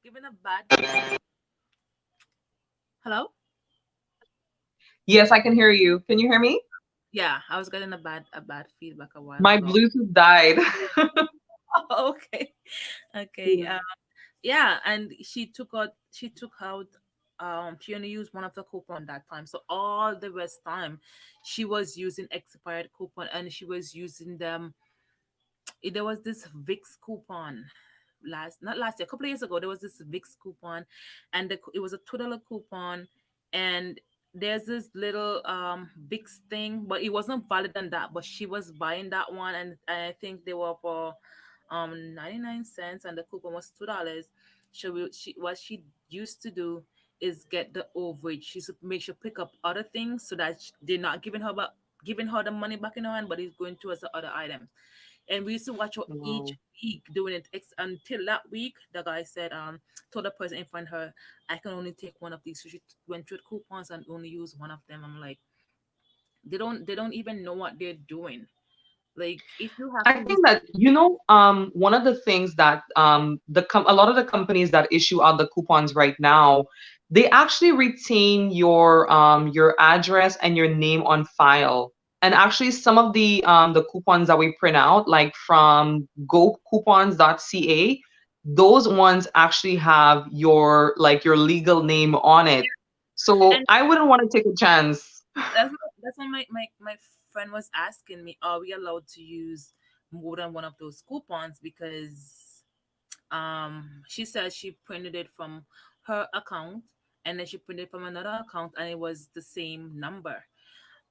Given a bad hello. yes, I can hear you. Can you hear me? Yeah, I was getting a bad feedback a while My ago. Bluetooth died. Okay. Okay. Yeah. Yeah, and she took out she only used one of the coupon that time. So all the rest time she was using expired coupon and she was using them. There was this Vicks coupon last not last year, a couple of years ago. There was this Vicks coupon and it was a $2 coupon, and there's this little Vicks thing, but it wasn't valid on that, but she was buying that one, and I think they were for $0.99 and the coupon was $2. She what she used to do is get the overage. She should make sure pick up other things so that they're not giving her the money back in her hand, but it's going towards the other items. And we used to watch her each Wow. week doing it until that week the guy said, told the person in front of her, I can only take one of these. So she went through the coupons and only used one of them. I'm like, they don't even know what they're doing. Like, if you have I to use think that, one of the things that a lot of the companies that issue out the coupons right now, they actually retain your address and your name on file. And actually, some of the coupons that we print out, like from gocoupons.ca, those ones actually have your legal name on it. So and I wouldn't want to take a chance. that's what my friend was asking me, are we allowed to use more than one of those coupons? Because she said she printed it from her account and then she printed it from another account and it was the same number.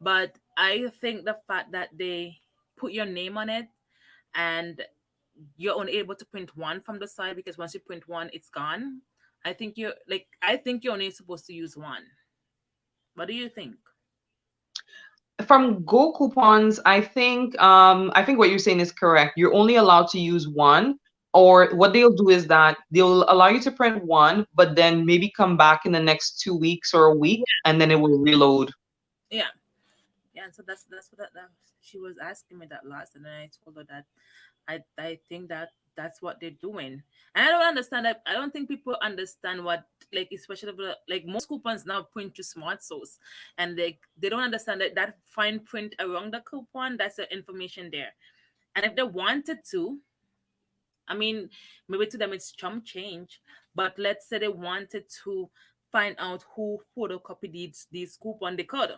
But I think the fact that they put your name on it and you're only able to print one from the side, because once you print one it's gone. I think you're only supposed to use one. What do you think? From Go coupons, I think what you're saying is correct. You're only allowed to use one, or what they'll do is that they'll allow you to print one, but then maybe come back in the next 2 weeks or a week, and then it will reload. Yeah. Yeah, and so that's what that she was asking me that last, and then I told her that I think that that's what they're doing, and I don't understand that. I don't think people understand what, like, especially like most coupons now print to smart source, and they don't understand that that fine print around the coupon, that's the information there, and if they wanted to, I mean, maybe to them it's chump change, but let's say they wanted to find out who photocopied these coupon, they could.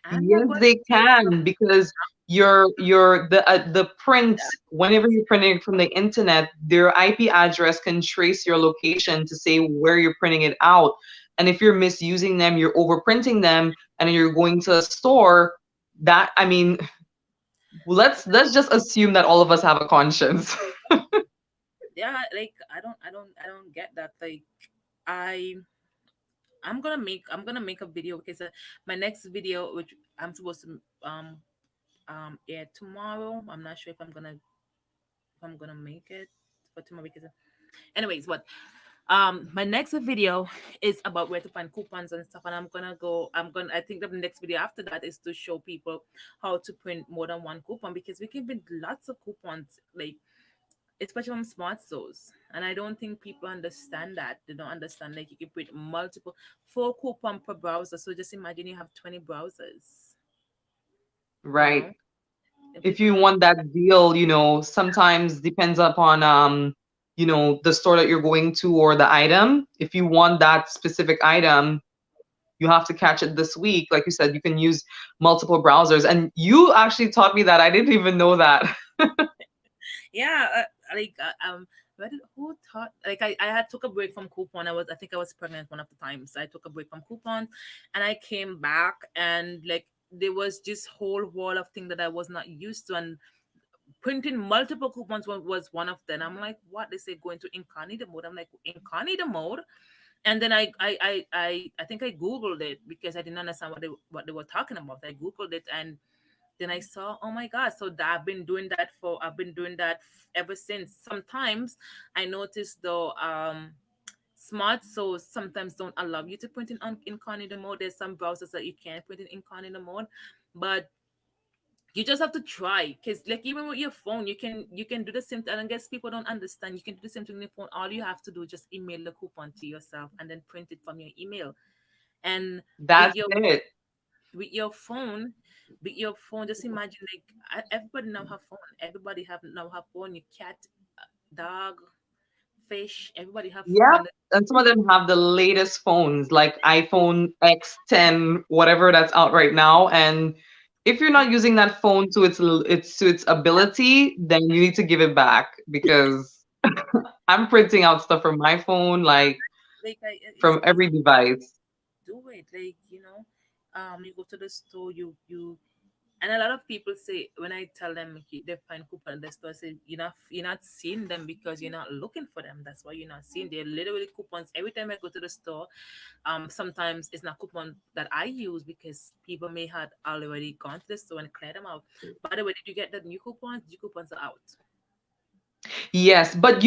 I'm Yes, not going they to say can, because the print, whenever you're printing from the internet, their IP address can trace your location to say where you're printing it out. And if you're misusing them, you're overprinting them, and you're going to a store, that I mean, let's just assume that all of us have a conscience. yeah, like I don't get that. Like, I I'm gonna make a video because my next video, which I'm supposed to air tomorrow. I'm not sure if I'm gonna make it for tomorrow because anyways, but my next video is about where to find coupons and stuff, and I think the next video after that is to show people how to print more than one coupon, because we can print lots of coupons, like, especially from smart stores. And I don't think people understand that. They don't understand, like, you can print multiple, four coupon per browser. So just imagine you have 20 browsers, you Right. know? And If people you don't. want that deal, sometimes depends upon the store that you're going to, or the item. If you want that specific item, you have to catch it this week. Like you said, you can use multiple browsers. And you actually taught me that. I didn't even know that. Yeah, like, who taught? Like, I had took a break from coupon. I think I was pregnant one of the times. I took a break from coupon, and I came back, and like there was this whole wall of thing that I was not used to, and printing multiple coupons was one of them. I'm like, what? They say go into incognito mode. I'm like, incognito mode. And then I think I googled it because I didn't understand what they were talking about. I googled it, and then I saw, oh my god. So I've been doing that ever since. Sometimes I noticed though, smart so sometimes don't allow you to print in incognito mode. There's some browsers that you can't print in incognito mode, but you just have to try, because like even with your phone you can do the same thing. And I guess people don't understand, you can do the same thing on your phone. All you have to do is just email the coupon to yourself and then print it from your email. And with That's your it. with your phone with your phone, just imagine, like, everybody now have phone. Everybody have now have phone. Your cat, dog, fish, everybody have phone. Yeah. And And some of them have the latest phones, like iPhone X10, whatever that's out right now. And if you're not using that phone to its ability, then you need to give it back, because I'm printing out stuff from my phone, like like it's from every device. do it, like, you go to the store, you And a lot of people say when I tell them they find coupon at the store, say you're not seeing them because you're not looking for them. That's why you're not seeing. They're literally coupons. Every time I go to the store, sometimes it's not coupon that I use because people may have already gone to the store and cleared them out. By the way, did you get the new coupons? The coupons are out. Yes, but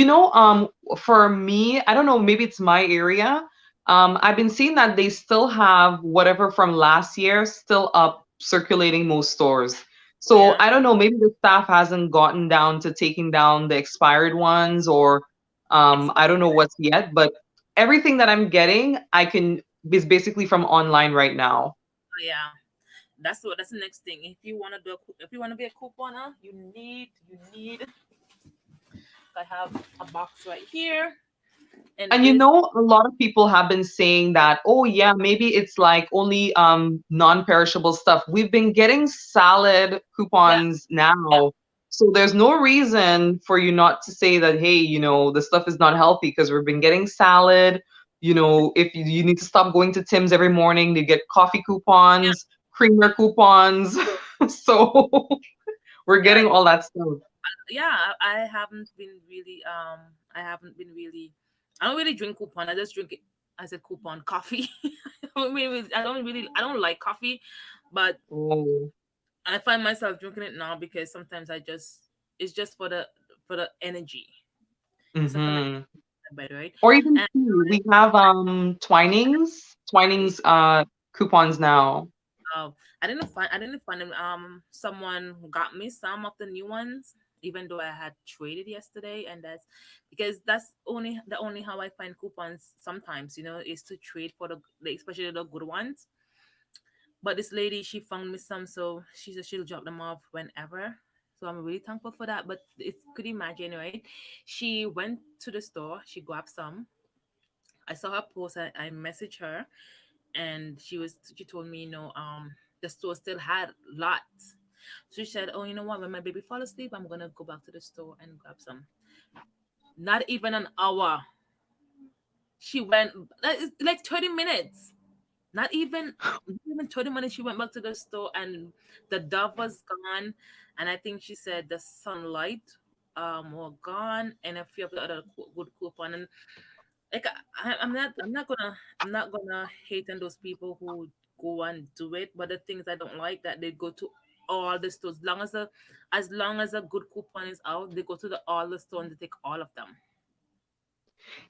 for me, I don't know, maybe it's my area. I've been seeing that they still have whatever from last year still up circulating most stores. So Yeah, I don't know, maybe the staff hasn't gotten down to taking down the expired ones, or I don't know what's yet, but everything that I'm getting, I can is basically from online right now. yeah. That's the next thing. If you want to be a couponer, you need. I have a box right here, and And this. a lot of people have been saying that, oh yeah, maybe it's like only non-perishable stuff. We've been getting salad Yeah, coupons yeah, now. So there's no reason for you not to say that, hey, the stuff is not healthy because we've been getting salad. If you need to stop going to Tim's every morning to get coffee yeah, coupons, creamer coupons. So we're yeah. getting all that stuff. Yeah, I haven't been really I haven't been really I don't really drink coupon. I just drink it as a coupon coffee. I don't like coffee, but Oh. I find myself drinking it now because sometimes it's just for the energy. It's not gonna Hmm. be bad, right? Or even And tea. We have Twinings coupons now. I didn't find them. Someone got me some of the new ones, even though I had traded yesterday, and that's because that's only the only how I find coupons sometimes. Is to trade for especially the good ones. But this lady, she found me some, so she said she'll drop them off whenever. So I'm really thankful for that. But it's could you imagine, right? She went to the store, she grabbed some. I saw her post, I messaged her, and she told me, the store still had lots. So she said, oh, you know what, when my baby fall asleep, I'm gonna go back to the store and grab some. Not even an hour. She went, that is like 30 minutes. Not even 30 minutes. She went back to the store and the dove was gone. And I think she said the sunlight were gone and a few of the other good coupon. And like I'm not gonna hate on those people who go and do it, but the things I don't like that they go to all the stores. As long as a good coupon is out, they go to the all the store and they take all of them.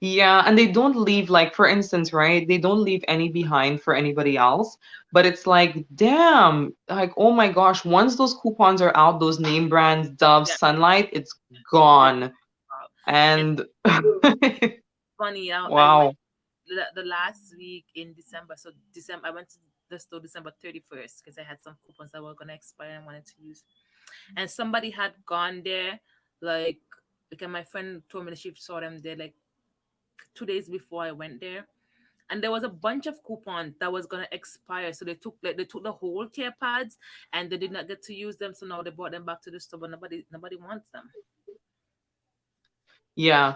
Yeah, and they don't leave, like, for instance, right? They don't leave any behind for anybody else. But it's like, damn, like, oh my gosh, once those coupons are out, those name brands, Dove, Yeah, Sunlight, it's they gone. out. And And funny, I went wow. the last week in December. So December, I went to the store December 31st because I had some coupons that were gonna expire and wanted to use. And somebody had gone there, like because my friend told me that she saw them there like 2 days before I went there. And there was a bunch of coupons that was gonna expire. So they took the whole care pads and they did not get to use them. So now they brought them back to the store, but nobody wants them. Yeah.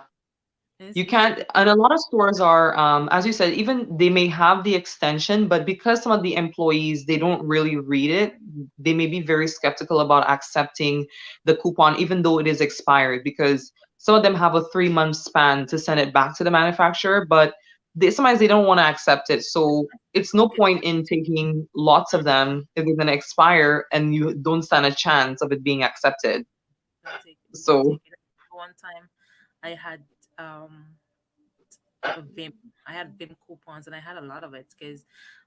It's You it's can't, really and a lot of stores are, as you said, even they may have the extension, but because some of the employees, they don't really read it, they may be very skeptical about accepting the coupon, even though it is expired, because some of them have a 3 month span to send it back to the manufacturer, but sometimes they don't want to accept it. So it's no okay. point in taking lots of them if they're going to expire and you don't stand a chance of it being accepted. Don't take it. Don't So take it. One time, I had um a Vim. I had Vim coupons and I had a lot of it because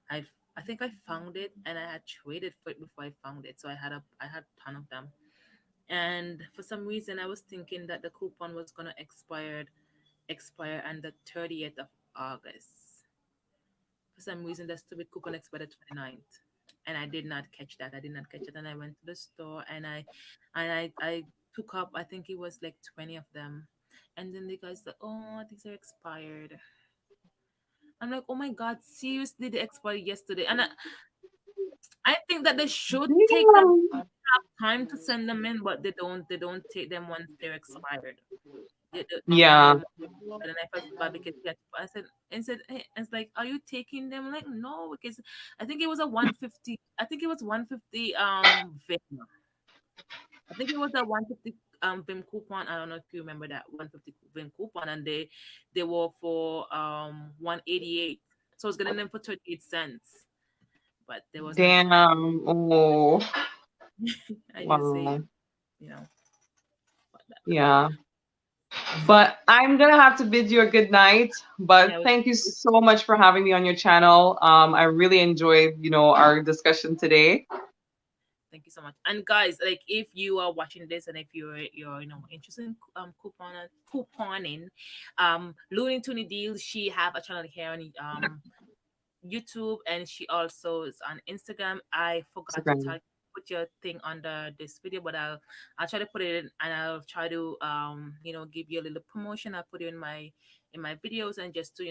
I I think I found it and I had traded for it before I found it. So I had a ton of them. And for some reason, I was thinking that the coupon was gonna expire on the 30th of August. For some reason, the stupid coupon expired the 29th. And I did not catch that. I did not catch it. And I went to the store and I took up, I think it was like 20 of them. And then the guy said, oh, these are expired. I'm like, oh my God, seriously, they expired yesterday. And I think that they should take them damn. time to send them in, but they don't take them once they're expired. the Yeah. one. And then I felt bad because I said, and said, hey, it's like, are you taking them? Like, no, because I think it was a 150. I think it was 150 Vim. I think it was a 150 Vim coupon. I don't know if you remember that 150 Vim coupon, and they were for 188. So I was getting them for 38 cents, but there was no discount. Damn. Oh, I just say, wow. you know, what Yeah. But I'm gonna have to bid you a good night. But yeah, thank you so much for having me on your channel. I really enjoyed, our discussion today. thank you so much. And guys, like if you are watching this and if you're interested in couponing, Looney Tooney Deals, she have a channel here on YouTube, and she also is on Instagram. I forgot to Instagram. tag put your thing under this video, but I'll try to put it in, and I'll try to give you a little promotion. I'll put it in my videos, and just to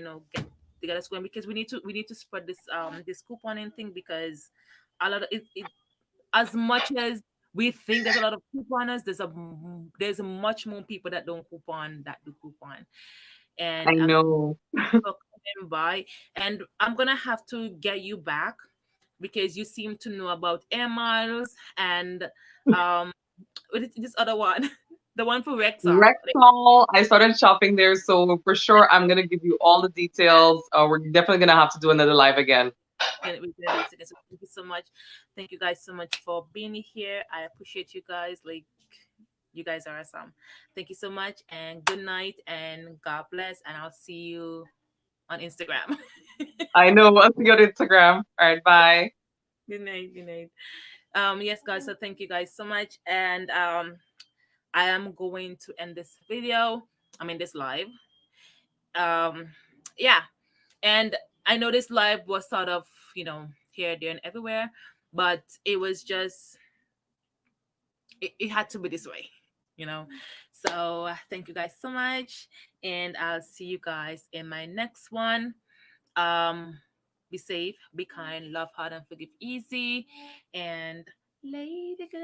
get us going, because we need to spread this couponing thing, because a lot of it as much as we think there's a lot of couponers, there's much more people that don't coupon that do coupon. I And know. for coming by. And I'm gonna have to get you back because you seem to know about air miles and um what is this other one? The one for Rexall. Like, Rexall, I started shopping there, so for sure I'm gonna give you all the details. We're definitely gonna have to do another live again. we're gonna do this again. So thank you so much. Thank you guys so much for being here. I appreciate you guys. Like, you guys are awesome. Thank you so much, and good night, and God bless, and I'll see you on Instagram. I know. I'll see you on Instagram. All right, bye. Good night, good night. Yes, guys, so thank you guys so much. And I am going to end this video. I mean this live. Um yeah. And I know this live was sort of, here, there, and everywhere, but it was just it had to be this way, you know. So thank you guys so much, and I'll see you guys in my next one. Be safe, be kind, love hard, and forgive easy. And lady good.